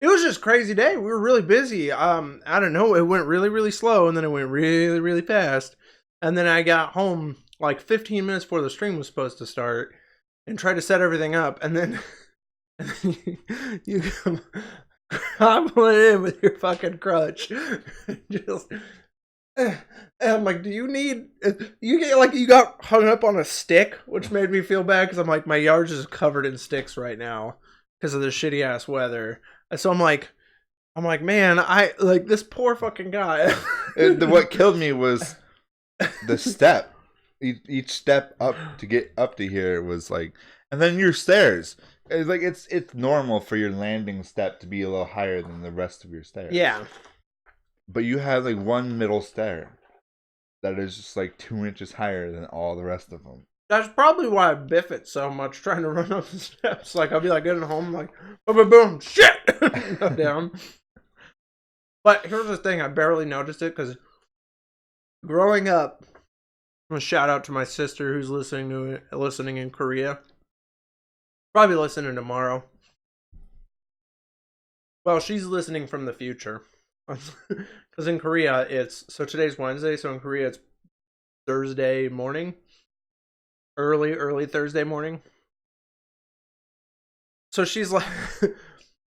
It was just a crazy day. We were really busy. I don't know. It went really, really slow, and then it went really, really fast. And then I got home like 15 minutes before the stream was supposed to start, and tried to set everything up. And then, you come hobbling in with your fucking crutch. Just, and I'm like, do you need? You get like you got hung up on a stick, which made me feel bad because I'm like, my yard's just covered in sticks right now because of the shitty ass weather. So I'm like, man, I like this poor fucking guy. What killed me was the step. Each step up to get up to here was like, and then your stairs. It's like it's normal for your landing step to be a little higher than the rest of your stairs. Yeah. But you have like one middle stair that is just like 2 inches higher than all the rest of them. That's probably why I biff it so much trying to run up the steps. Like, I'll be like getting home, like, boom, boom, boom, shit! Go down. But here's the thing, I barely noticed it because growing up, a shout out to my sister who's listening in Korea. Probably listening tomorrow. Well, she's listening from the future. Because in Korea, so today's Wednesday, so in Korea it's Thursday morning. Early Thursday morning. So she's like,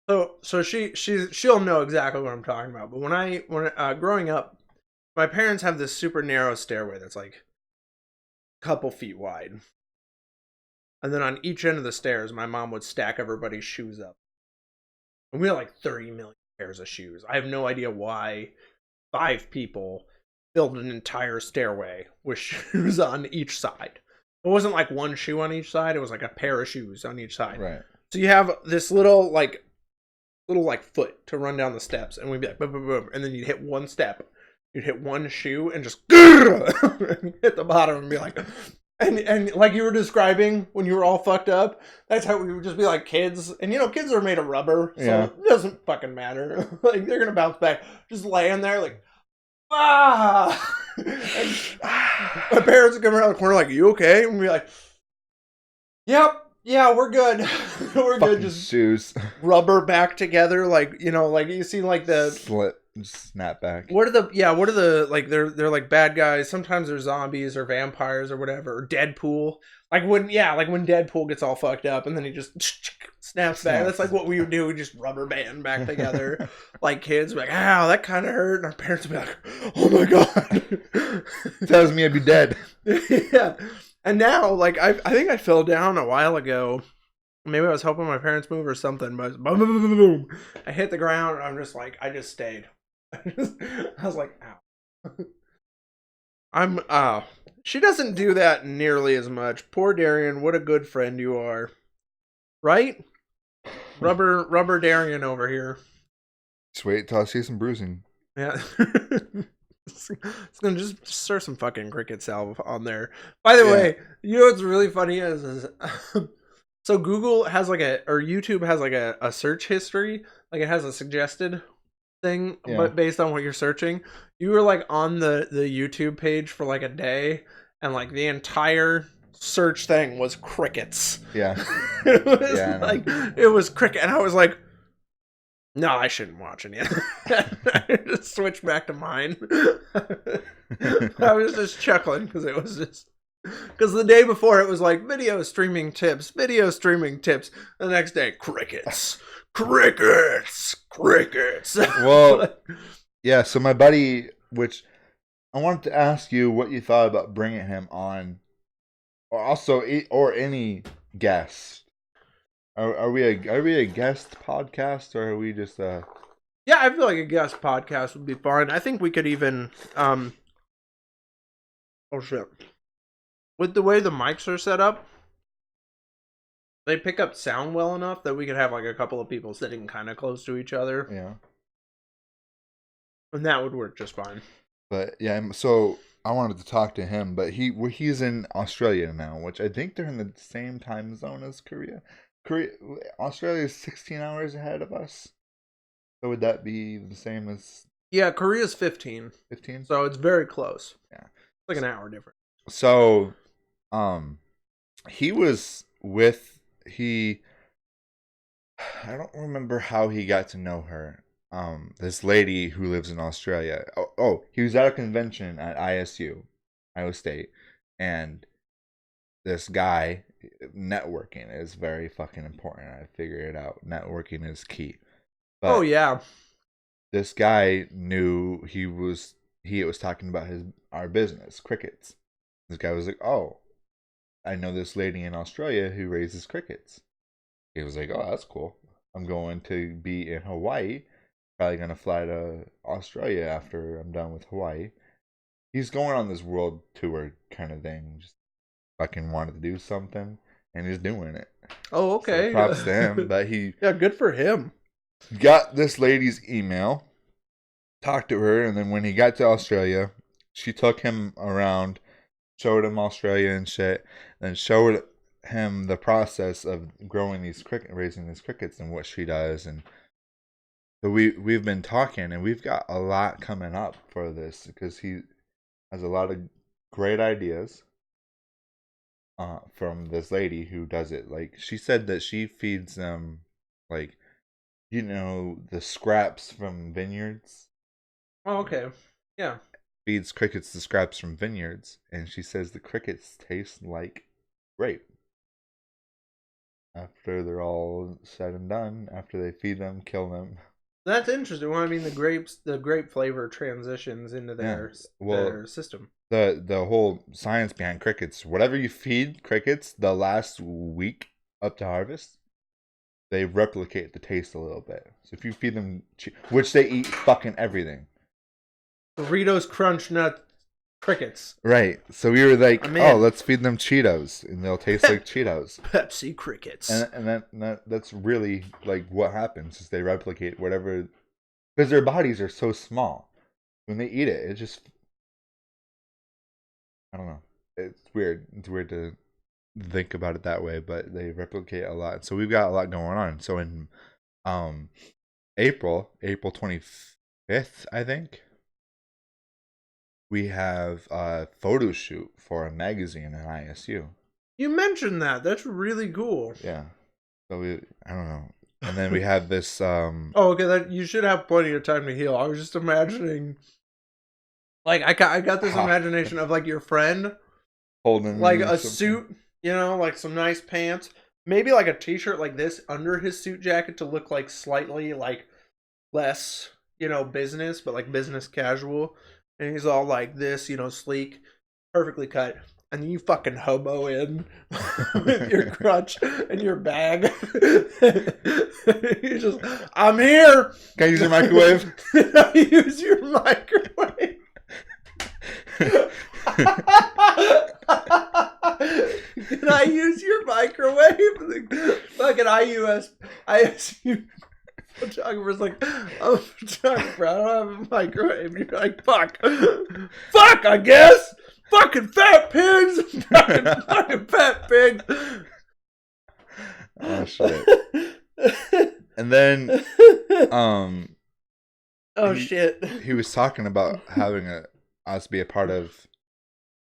so she'll know exactly what I'm talking about. But when growing up, my parents have this super narrow stairway that's like a couple feet wide, and then on each end of the stairs, my mom would stack everybody's shoes up, and we had like 30 million pairs of shoes. I have no idea why 5 people filled an entire stairway with shoes on each side. It wasn't like one shoe on each side. It was like a pair of shoes on each side. Right. So you have this little foot to run down the steps, and we'd be like boom, boom, boom, and then you'd hit one step, you'd hit one shoe, and just hit the bottom and be like, and like you were describing when you were all fucked up. That's how we would just be like kids, and you know kids are made of rubber, so it doesn't fucking matter. Like they're gonna bounce back, just laying there like. Ah! And my parents would come around the corner like, you okay? And we'd be like, yep, yeah, we're good. We're fucking good. Just shoes. Rubber back together, like, you know, like you see like the snap back. What are the like they're like bad guys. Sometimes they're zombies or vampires or whatever. Or Deadpool. Like when Deadpool gets all fucked up and then he just snaps back. That's like what we would do. We just rubber band back together. Like kids would be like, ow, that kind of hurt. And our parents would be like, oh my god. Tells me I'd be dead. Yeah. And now, like, I think I fell down a while ago. Maybe I was helping my parents move or something. But boom, boom, boom, boom. I hit the ground and I'm just like, I just stayed. I was like, ow. She doesn't do that nearly as much. Poor Darian, what a good friend you are. Right? Rubber Darian over here. Just wait till I see some bruising. Yeah. It's gonna just stir some fucking cricket salve on there. By the way, you know what's really funny is so Google has like or YouTube has like a search history. Like it has a suggested thing, but based on what you're searching. You were like on the YouTube page for like a day, and like the entire search thing was crickets. Yeah. It was like it was cricket, and I was like, no, I shouldn't watch any of that. I just switched back to mine. I was just chuckling because it was just because the day before it was like video streaming tips. The next day, crickets. Well, yeah. So my buddy, which I wanted to ask you what you thought about bringing him on, or any guest. Are we a guest podcast, or are we just Yeah, I feel like a guest podcast would be fine. I think we could even oh shit. With the way the mics are set up, they pick up sound well enough that we could have like a couple of people sitting kind of close to each other. Yeah. And that would work just fine. But yeah, so I wanted to talk to him, but he's in Australia now, which I think they're in the same time zone as Korea. Australia is 16 hours ahead of us. So would that be the same as? Yeah, Korea's 15. 15? So it's very close. Yeah. It's like an hour difference. So, he was with, I don't remember how he got to know her. This lady who lives in Australia. He was at a convention at ISU, Iowa State, and this guy, networking is very fucking important. I figured it out. Networking is key. But yeah. This guy knew he was talking about our business, crickets. This guy was like, "Oh, I know this lady in Australia who raises crickets." He was like, "Oh, that's cool. I'm going to be in Hawaii. Probably gonna fly to Australia after I'm done with Hawaii." He's going on this world tour kind of thing. Just fucking wanted to do something, and he's doing it. Oh, okay. So props to him. But yeah, good for him. Got this lady's email, talked to her, and then when he got to Australia, she took him around, showed him Australia and shit, and showed him the process of raising these crickets and what she does. And so we've been talking, and we've got a lot coming up for this because he has a lot of great ideas from this lady who does it. Like, she said that she feeds them, like, the scraps from vineyards. Oh, okay. Yeah. Feeds crickets the scraps from vineyards, and she says the crickets taste like grape. After they're all said and done, after they feed them, kill them. That's interesting. Well, I mean, the grape flavor transitions into their system. The whole science behind crickets, whatever you feed crickets the last week up to harvest, they replicate the taste a little bit. So if you feed them, which they eat fucking everything. Doritos Crunch Nut crickets. Right. So we were like, let's feed them Cheetos, and they'll taste like Cheetos. Pepsi crickets. And that's really like what happens is they replicate whatever, because their bodies are so small. When they eat it, it just, I don't know. It's weird. It's weird to think about it that way, but they replicate a lot. So we've got a lot going on. So in April 25th, I think, we have a photo shoot for a magazine at ISU. You mentioned that. That's really cool. Yeah. So I don't know. And then we have this okay, you should have plenty of time to heal. I was just imagining, like, I got this imagination of, like, your friend holding like a suit, like some nice pants, maybe like a t-shirt like this under his suit jacket to look like slightly like less, business, but like business casual. And he's all like this, sleek, perfectly cut. And then you fucking hobo in with your crutch and your bag. You just, I'm here. Can I use your microwave? Can I use your microwave? Can I use your microwave? Fucking ISU photographer's like, I'm a photographer, I don't have a microwave. You're like, fuck, I guess. Fucking fat pigs. fucking fat pigs. Oh shit. And then shit. He was talking about having us be a part of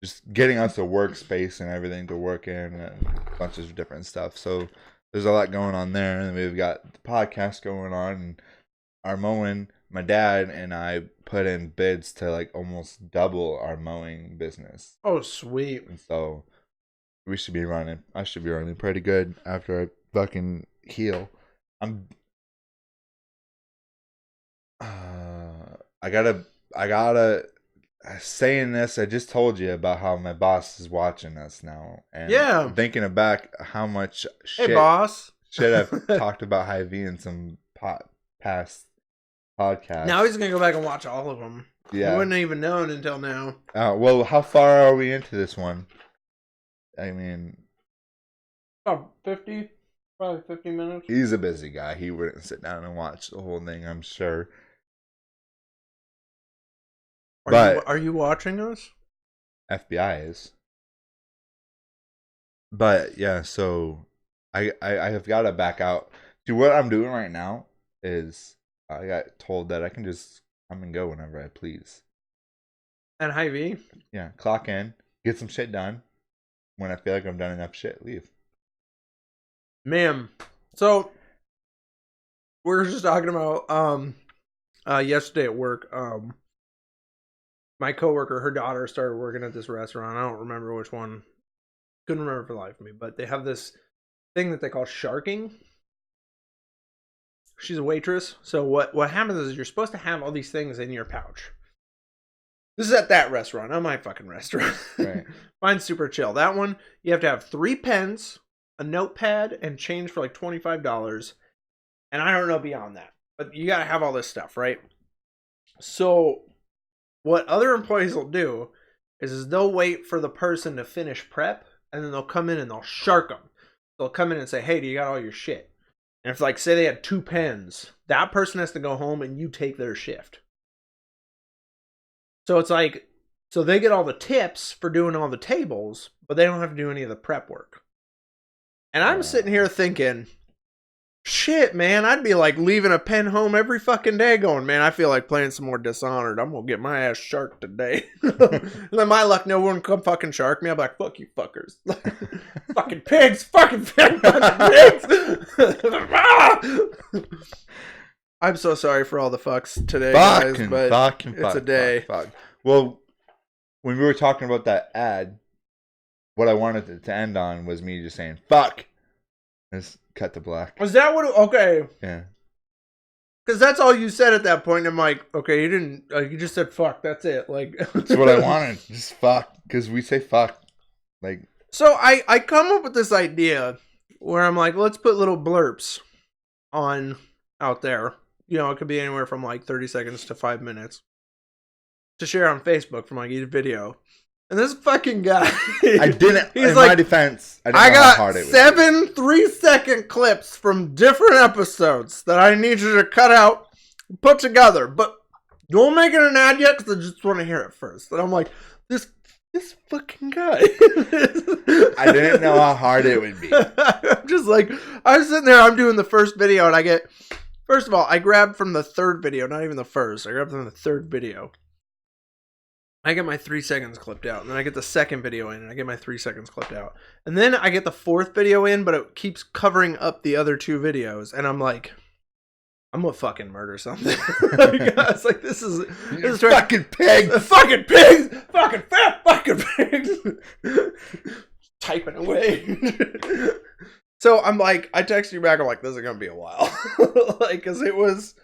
just getting us a workspace and everything to work in and a bunch of different stuff. So there's a lot going on there, and we've got the podcast going on, and our mowing. My dad and I put in bids to like almost double our mowing business. Oh, sweet. And so I should be running pretty good after I fucking heal. I gotta saying this, I just told you about how my boss is watching us now. And yeah. Thinking back how much shit, hey, boss. shit I've talked about Hy-Vee in some past podcasts. Now he's going to go back and watch all of them. Yeah. He wouldn't have even known until now. Well, how far are we into this one? I mean... About 50? Probably 50 minutes. He's a busy guy. He wouldn't sit down and watch the whole thing, I'm sure. Are you watching us? FBI is. But yeah, so I have got to back out. See, what I'm doing right now is I got told that I can just come and go whenever I please. And Hy-Vee? Yeah, clock in, get some shit done. When I feel like I'm done enough shit, leave. Man, so we were just talking about yesterday at work. My coworker, her daughter started working at this restaurant. I don't remember which one. Couldn't remember for the life of me, but they have this thing that they call sharking. She's a waitress. So what happens is you're supposed to have all these things in your pouch. This is at that restaurant, not my fucking restaurant. Right. Mine's super chill. That one, you have to have 3 pens, a notepad, and change for like $25. And I don't know beyond that. But you got to have all this stuff, right? So what other employees will do is they'll wait for the person to finish prep, and then they'll come in and they'll shark them. They'll come in and say, hey, do you got all your shit? And if, like, say they had 2 pens, that person has to go home and you take their shift. So it's like, so they get all the tips for doing all the tables, but they don't have to do any of the prep work. And I'm sitting here thinking, shit, man, I'd be like leaving a pen home every fucking day going, man, I feel like playing some more Dishonored. I'm going to get my ass sharked today. And then my luck, no one come fucking shark me. I'm like, fuck you fuckers. Fucking pigs, fucking pigs, fucking pigs. I'm so sorry for all the fucks today, guys, but it's a day. Fuck. Well, when we were talking about that ad, what I wanted it to end on was me just saying, fuck. Just cut to black. Was that what? Okay. Yeah. Because that's all you said at that point. I'm like, okay, you didn't, you just said fuck. That's it. Like, that's what I wanted. Just fuck. Because we say fuck. Like. So I come up with this idea where I'm like, let's put little blurps on out there. You know, it could be anywhere from like 30 seconds to 5 minutes to share on Facebook from like each video. And this fucking guy, I didn't. He's in like, my defense, I got 7 3-second clips from different episodes that I need you to cut out, and put together. But don't make it an ad yet because I just want to hear it first. And I'm like, this fucking guy. I didn't know how hard it would be. I'm just like, I'm sitting there, I'm doing the first video, and I get. First of all, I grabbed from the 3rd video, not even the first. I grabbed from the 3rd video. I get my 3 seconds clipped out. And then I get the 2nd video in, and I get my 3 seconds clipped out. And then I get the 4th video in, but it keeps covering up the other 2 videos. And I'm like, I'm gonna fucking murder something. It's like, this is fucking pigs. Fucking pigs. Fucking fat fucking pigs. Typing away. So I'm like, I text you back. I'm like, this is gonna be a while, like, because it was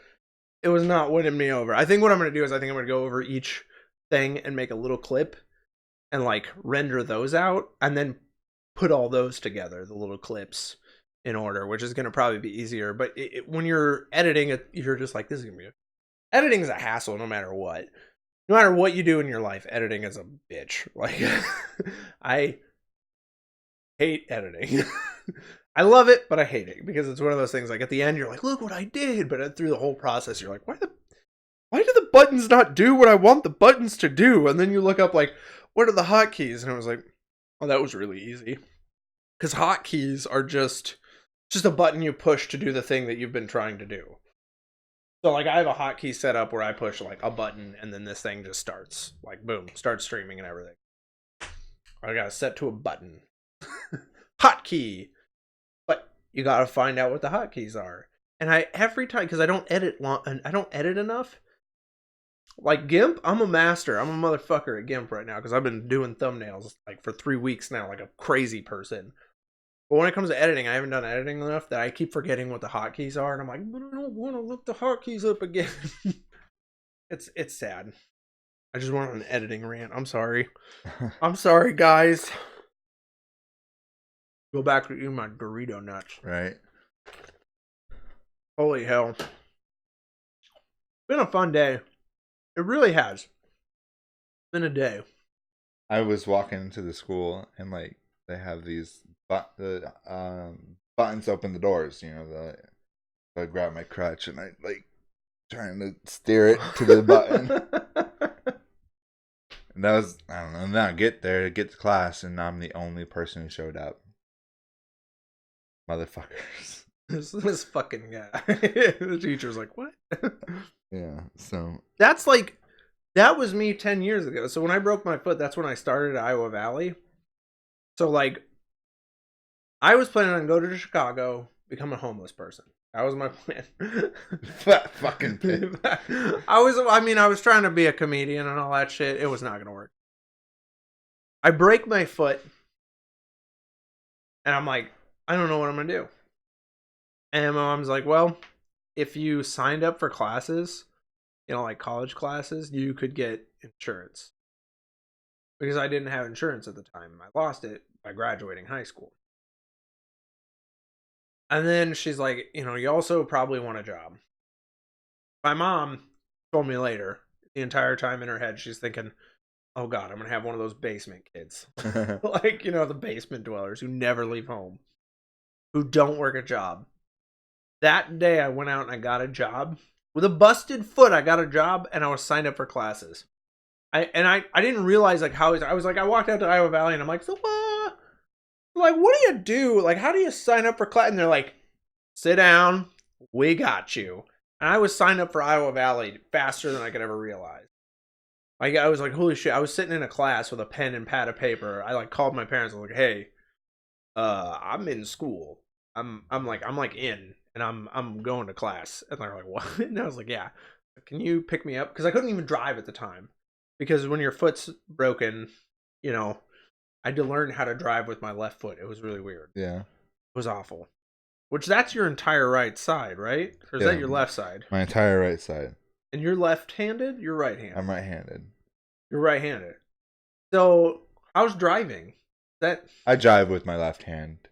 not winning me over. I think what I'm gonna do is I think I'm gonna go over each thing and make a little clip and like render those out and then put all those together, the little clips in order, which is gonna probably be easier. But when you're editing it, you're just like, this is gonna be. Editing is a hassle, no matter what. No matter what you do in your life, editing is a bitch. Like, I hate editing. I love it, but I hate it because it's one of those things like at the end you're like, look what I did, but through the whole process you're like, why do the buttons not do what I want the buttons to do? And then you look up like, what are the hotkeys? And I was like, oh, that was really easy. Because hotkeys are just a button you push to do the thing that you've been trying to do. So like I have a hotkey set up where I push like a button and then this thing just starts. Like boom, starts streaming and everything. I got it set to a button. Hotkey. You gotta find out what the hotkeys are. And every time, because I don't edit and I don't edit enough. Like GIMP, I'm a master. I'm a motherfucker at GIMP right now because I've been doing thumbnails like for 3 weeks now, like a crazy person. But when it comes to editing, I haven't done editing enough that I keep forgetting what the hotkeys are, and I'm like, but I don't want to look the hotkeys up again. It's sad. I just went on an editing rant. I'm sorry. I'm sorry, guys. Go back to eating my Dorito nuts. Right. Holy hell. It's been a fun day. It really has. It's been a day. I was walking into the school and like they have these buttons open the doors, you know, I grab my crutch and I like trying to steer it to the button. that was, I don't know. And then I get there, get to class, and I'm the only person who showed up. Motherfuckers. This fucking guy. The teacher's like, what? Yeah, so. That's like, that was me 10 years ago. So when I broke my foot, that's when I started at Iowa Valley. So like, I was planning on going to Chicago, become a homeless person. That was my plan. Fucking pit. I was trying to be a comedian and all that shit. It was not going to work. I break my foot, and I'm like, I don't know what I'm going to do. And my mom's like, well, if you signed up for classes, like college classes, you could get insurance. Because I didn't have insurance at the time. I lost it by graduating high school. And then she's like, you also probably want a job. My mom told me later, the entire time in her head, she's thinking, oh God, I'm going to have one of those basement kids. Like, the basement dwellers who never leave home, who don't work a job. That day I went out and I got a job. With a busted foot, I got a job and I was signed up for classes. I didn't realize like how I was like, I walked out to Iowa Valley and I'm like, so what? Like, what do you do? Like, how do you sign up for class? And they're like, sit down. We got you. And I was signed up for Iowa Valley faster than I could ever realize. Like, I was like, holy shit. I was sitting in a class with a pen and pad of paper. I like called my parents. I was like, hey, I'm in school. I'm in, and I'm going to class. And they're like, what? And I was like, yeah. Can you pick me up? Because I couldn't even drive at the time. Because when your foot's broken, I had to learn how to drive with my left foot. It was really weird. Yeah. It was awful. Which, that's your entire right side, right? Or is that your left side? My entire right side. And you're left-handed? You're right-handed? I'm right-handed. You're right-handed. So, how's driving? I drive with my left hand.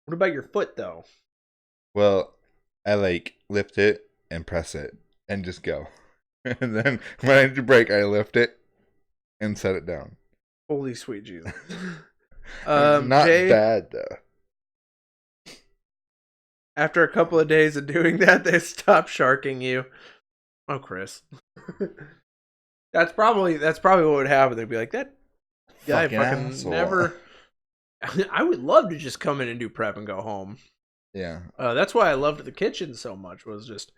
What about your foot, though? Well, I lift it and press it and just go. And then when I need to brake, I lift it and set it down. Holy sweet Jesus. Not Jay, bad, though. After a couple of days of doing that, they stopped sharking you. Oh, Chris. That's probably what would happen. They'd be like, that guy fucking asshole. Never. I would love to just come in and do prep and go home. Yeah. That's why I loved the kitchen so much. Was just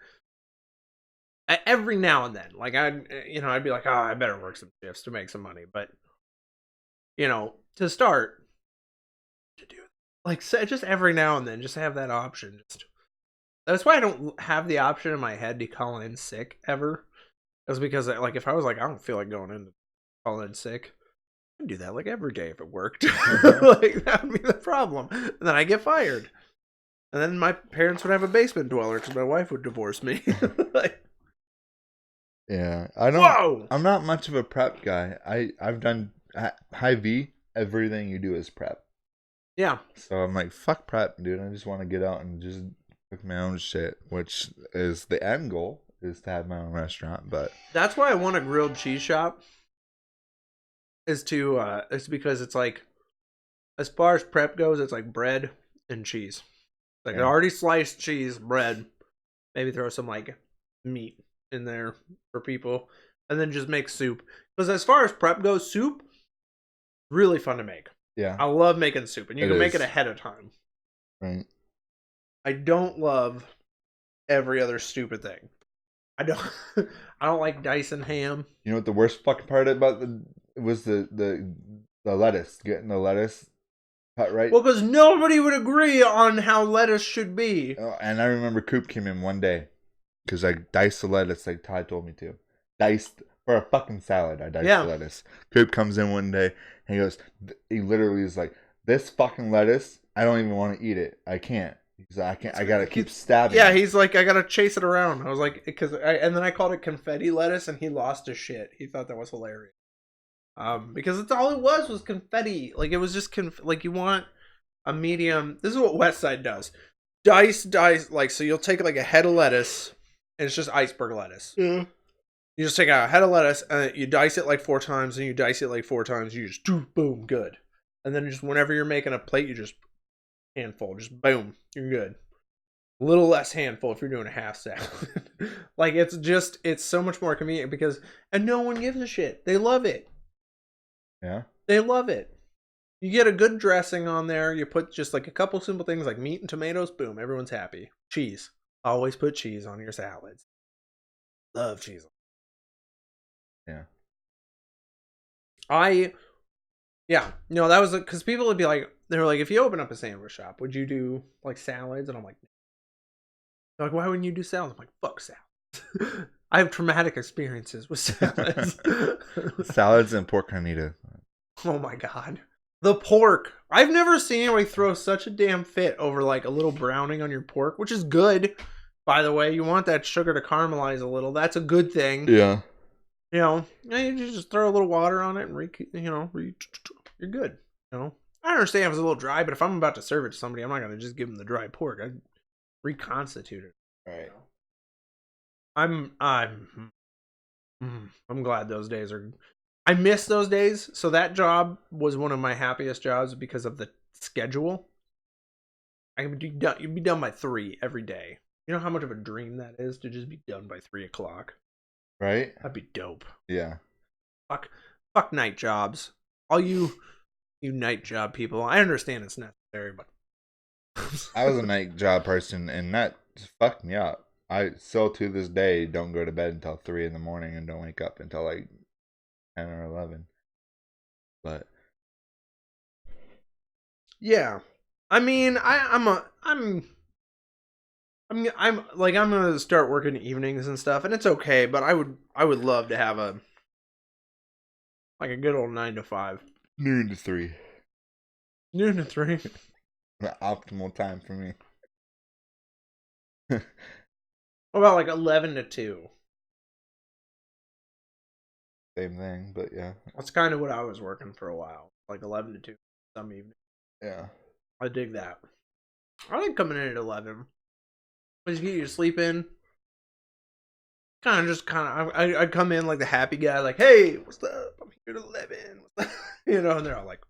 every now and then, like I'd be like, oh, I better work some shifts to make some money. But to start to do like just every now and then, just have that option. That's why I don't have the option in my head to call in sick ever. That's because like if I was like, I don't feel like going in to call in sick, I'd do that like every day if it worked. Like that would be the problem. And then I get fired. And then my parents would have a basement dweller because my wife would divorce me. Like, yeah, I don't. Whoa! I'm not much of a prep guy. I've done high V. Everything you do is prep. Yeah. So I'm like, fuck prep, dude. I just want to get out and just cook my own shit, which is the end goal, is to have my own restaurant. But that's why I want a grilled cheese shop. It's because it's like, as far as prep goes, it's like bread and cheese. Like already sliced cheese, bread, maybe throw some like meat in there for people, and then just make soup. Because as far as prep goes, soup, really fun to make. Yeah. I love making soup, and you can make it ahead of time. Right. I don't love every other stupid thing. I don't like dicing ham. You know what the worst fucking part about was the lettuce, getting the lettuce cut right. Well, because nobody would agree on how lettuce should be. Oh, and I remember Coop came in one day because I diced the lettuce like Ty told me to. Diced for a fucking salad. I diced the lettuce. Coop comes in one day and he goes, he literally is like, this fucking lettuce, I don't even want to eat it. I can't. He's like, I gotta keep stabbing. Yeah, he's like, I gotta chase it around. I was like, and then I called it confetti lettuce, and he lost his shit. He thought that was hilarious. Because it's all it was confetti. Like it was just like you want a medium. This is what Westside does. Dice, like so you'll take like a head of lettuce, and it's just iceberg lettuce. Yeah. You just take a head of lettuce and you dice it like 4 times, and you dice it like 4 times. You just do boom, good. And then just whenever you're making a plate, you just handful, just boom, you're good. A little less handful if you're doing a half salad. Like it's so much more convenient and no one gives a shit. They love it. Yeah. They love it. You get a good dressing on there. You put just like a couple simple things like meat and tomatoes. Boom, everyone's happy. Cheese. Always put cheese on your salads. Love cheese. Yeah. That was because people would be like, they were like, if you open up a sandwich shop, would you do like salads? And I'm like, they're like, why wouldn't you do salads? I'm like, fuck salads. I have traumatic experiences with salads. Salads and pork carnita. Oh my god. The pork. I've never seen anybody throw such a damn fit over like a little browning on your pork, which is good. By the way, you want that sugar to caramelize a little. That's a good thing. Yeah. You just throw a little water on it and you're good. I understand if it's a little dry, but if I'm about to serve it to somebody, I'm not gonna just give them the dry pork. I reconstitute it. Right. I'm glad those days are. I miss those days. So that job was one of my happiest jobs because of the schedule. You'd be done by 3 every day. You know how much of a dream that is to just be done by 3 o'clock. Right? That'd be dope. Yeah. Fuck night jobs. All you night job people. I understand it's necessary, but I was a night job person, and that fucked me up. I still to this day don't go to bed until 3 in the morning and don't wake up until like 10 or 11. But yeah, I mean, I'm gonna start working evenings and stuff, and it's okay. But I would love to have a good old 9 to 5, noon to 3. Noon to 3. The optimal time for me. What about like 11 to 2? Same thing, but yeah. That's kind of what I was working for a while, like 11 to 2 some evening. Yeah. I dig that. I like coming in at 11. Just get you to sleep in. I come in like the happy guy, like, hey, what's up? I'm here at 11. And they're all like,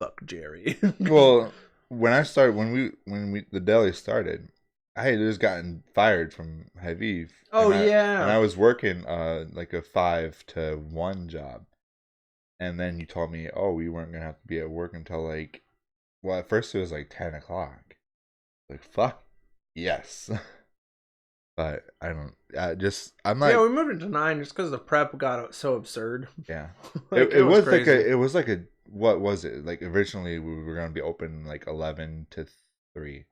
fuck Jerry. Well, when the deli started, I had just gotten fired from Haviv. Oh, yeah. And I was working like a 5 to 1 job. And then you told me, oh, we weren't going to have to be at work until like, well, at first it was like 10 o'clock. Like, fuck, yes. But I don't, I'm like. Yeah, we moved it to 9 just because the prep got so absurd. Yeah. It was crazy. What was it? Like originally we were going to be open like 11 to 3.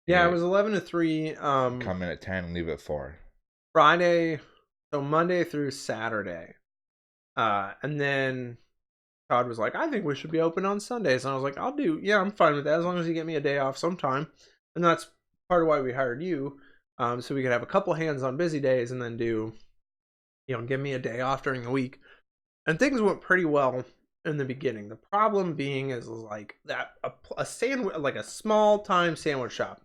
Yeah, it was 11 to 3. Come in at 10 and leave at 4. Friday, so Monday through Saturday. And then Todd was like, I think we should be open on Sundays. And I was like, I'm fine with that as long as you get me a day off sometime. And that's part of why we hired you. So we could have a couple hands on busy days and then give me a day off during the week. And things went pretty well in the beginning. The problem being is like that a sandwich, like a small time sandwich shop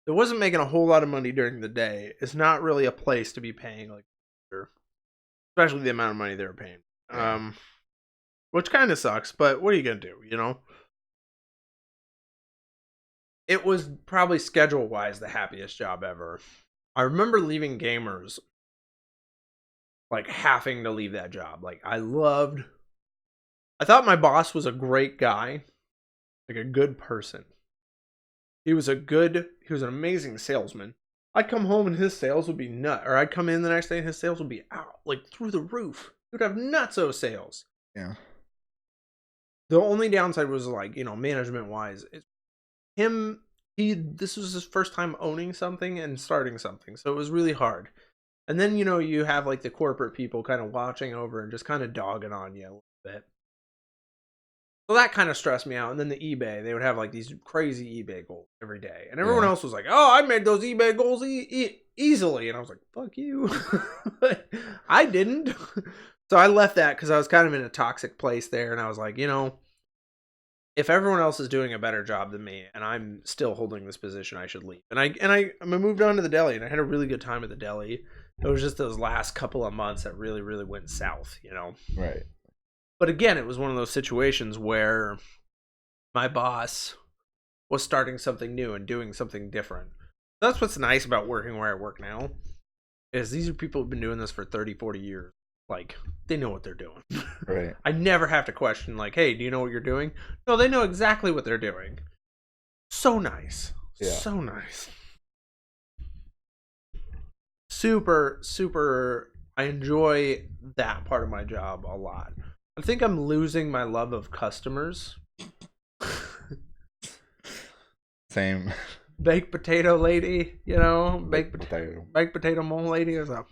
that wasn't making a whole lot of money during the day is not really a place to be paying, like, especially the amount of money they were paying. Which kind of sucks, but what are you gonna do? It was probably schedule-wise the happiest job ever. I remember leaving Gamers, like having to leave that job. Like I thought my boss was a great guy, like a good person. He was an amazing salesman. I'd come home and his sales would be or I'd come in the next day and his sales would be out, like through the roof. He would have nutso sales. Yeah. The only downside was like, management-wise, this was his first time owning something and starting something, so it was really hard. And then you have like the corporate people kind of watching over and just kind of dogging on you a little bit, so that kind of stressed me out. And then the eBay, they would have like these crazy eBay goals every day, and everyone else was like, oh, I made those eBay goals easily, and I was like, fuck you. I didn't. So I left that because I was kind of in a toxic place there, and I was like, if everyone else is doing a better job than me and I'm still holding this position, I should leave. And I moved on to the deli, and I had a really good time at the deli. It was just those last couple of months that really, really went south, Right. But again, it was one of those situations where my boss was starting something new and doing something different. That's what's nice about working where I work now, is these are people who've been doing this for 30, 40 years. Like, they know what they're doing. Right. I never have to question, like, hey, do you know what you're doing? No, they know exactly what they're doing. So nice. Yeah. So nice. Super, I enjoy that part of my job a lot. I think I'm losing my love of customers. Same. Baked potato lady, you know? Baked potato mole lady or something.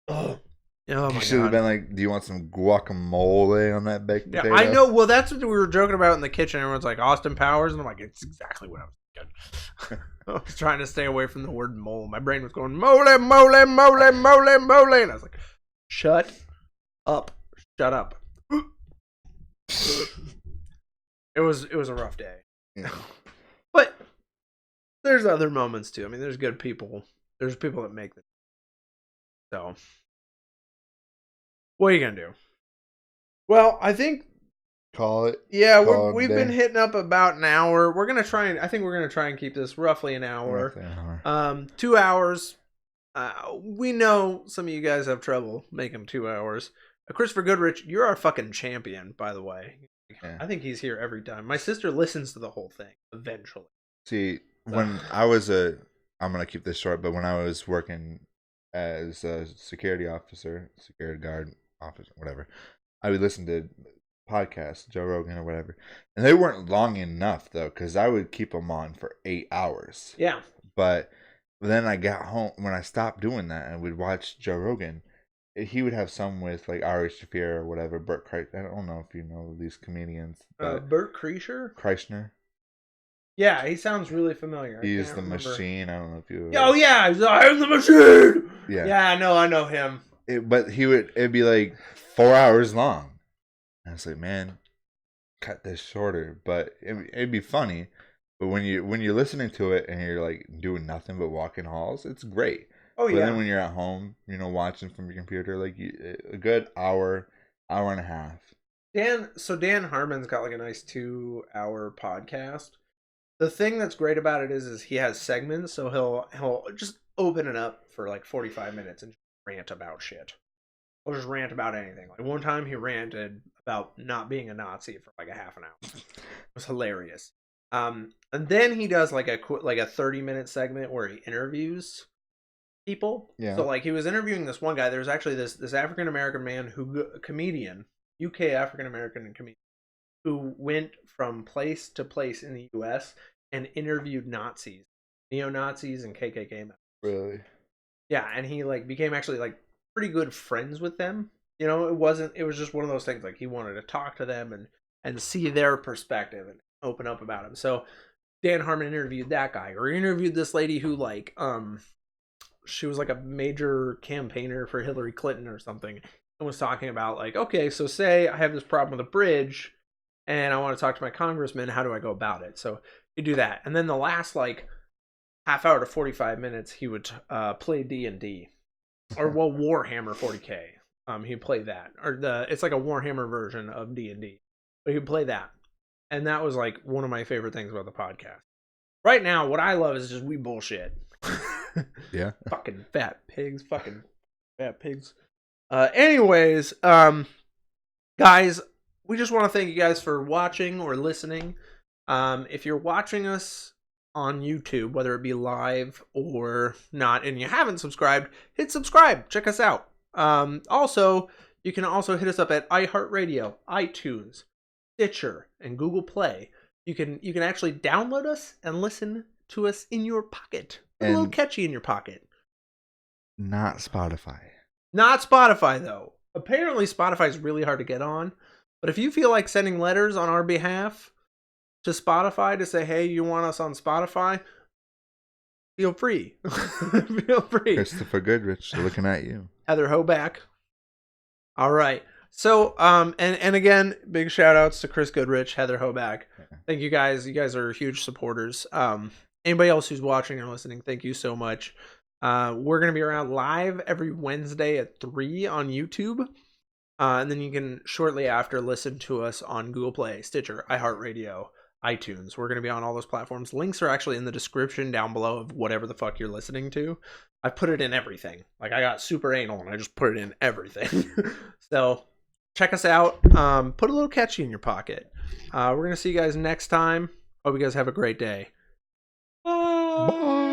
Oh You should have been like, do you want some guacamole on that baked potato? I know. Well, that's what we were joking about in the kitchen. Everyone's like, Austin Powers. And I'm like, it's exactly what I was thinking. I was trying to stay away from the word mole. My brain was going, mole. And I was like, shut up. It was a rough day. Yeah. But there's other moments too. I mean, there's good people. There's people that make them. So, what are you gonna do? Well, I think call it. Yeah, we've been hitting up about an hour. I think we're gonna try and keep this roughly an hour. 2 hours. We know some of you guys have trouble making 2 hours. Christopher Goodrich, you're our fucking champion, by the way. Yeah. I think he's here every time. My sister listens to the whole thing eventually. See, when I was I'm gonna keep this short, but when I was working as a security guard officer, whatever, I would listen to podcasts, Joe Rogan or whatever, and they weren't long enough though, because I would keep them on for 8 hours. Yeah. But then I got home when I stopped doing that and would watch Joe Rogan. He would have some with like Ari Shaffir or whatever, Bert Kreischer. I don't know if you know these comedians. Bert Kreischer? Yeah, he sounds really familiar. He's the machine. I don't know if you. Oh yeah, I am the machine. Yeah. Yeah, I know him. But it'd be like 4 hours long. And I was like, man, cut this shorter. But it'd be funny. But when you're listening to it and you're like doing nothing but walking halls, it's great. Oh yeah. But then when you're at home, watching from your computer, like a good hour and a half. Dan Harmon's got like a nice 2-hour podcast. The thing that's great about it is he has segments, so he'll just open it up for like 45 minutes and just rant about shit. Or just rant about anything. Like one time he ranted about not being a Nazi for like a half an hour. It was hilarious. And then he does like a 30-minute segment where he interviews people. Yeah. So like he was interviewing this one guy. There was actually this African American man comedian, UK African American comedian, who went from place to place in the U.S. and interviewed Nazis, neo-Nazis, and KKK members. Really? Yeah, and he like became actually like pretty good friends with them. It was just one of those things like he wanted to talk to them and see their perspective and open up about him. So Dan Harmon interviewed that guy, or he interviewed this lady who like she was like a major campaigner for Hillary Clinton or something, and was talking about like, okay, so say I have this problem with a bridge and I want to talk to my congressman, how do I go about it? So you do that. And then the last like half hour to 45 minutes, he would play D&D or Warhammer 40K. He'd play that, or it's like a Warhammer version of D&D, but he'd play that. And that was like one of my favorite things about the podcast. Right now, what I love is just we bullshit. Yeah. Fucking fat pigs. Anyways, guys, we just want to thank you guys for watching or listening. If you're watching us on YouTube, whether it be live or not, and you haven't subscribed, hit subscribe. Check us out. Also, you can also hit us up at iHeartRadio, iTunes, Stitcher, and Google Play. You can actually download us and listen to us in your pocket. A little catchy in your pocket. Not Spotify. Not Spotify, though. Apparently, Spotify is really hard to get on. But if you feel like sending letters on our behalf to Spotify to say, hey, you want us on Spotify, feel free. Feel free. Christopher Goodrich, looking at you. Heather Hoback. All right. So, and again, big shout outs to Chris Goodrich, Heather Hoback. Thank you guys. You guys are huge supporters. Anybody else who's watching or listening, thank you so much. We're going to be around live every Wednesday at 3 on YouTube. And then you can shortly after listen to us on Google Play, Stitcher, iHeartRadio, iTunes. We're going to be on all those platforms. Links are actually in the description down below of whatever the fuck you're listening to. I put it in everything. Like, I got super anal and I just put it in everything. So check us out. Put a little Catchy in your pocket. We're gonna see you guys next time. Hope you guys have a great day. Bye.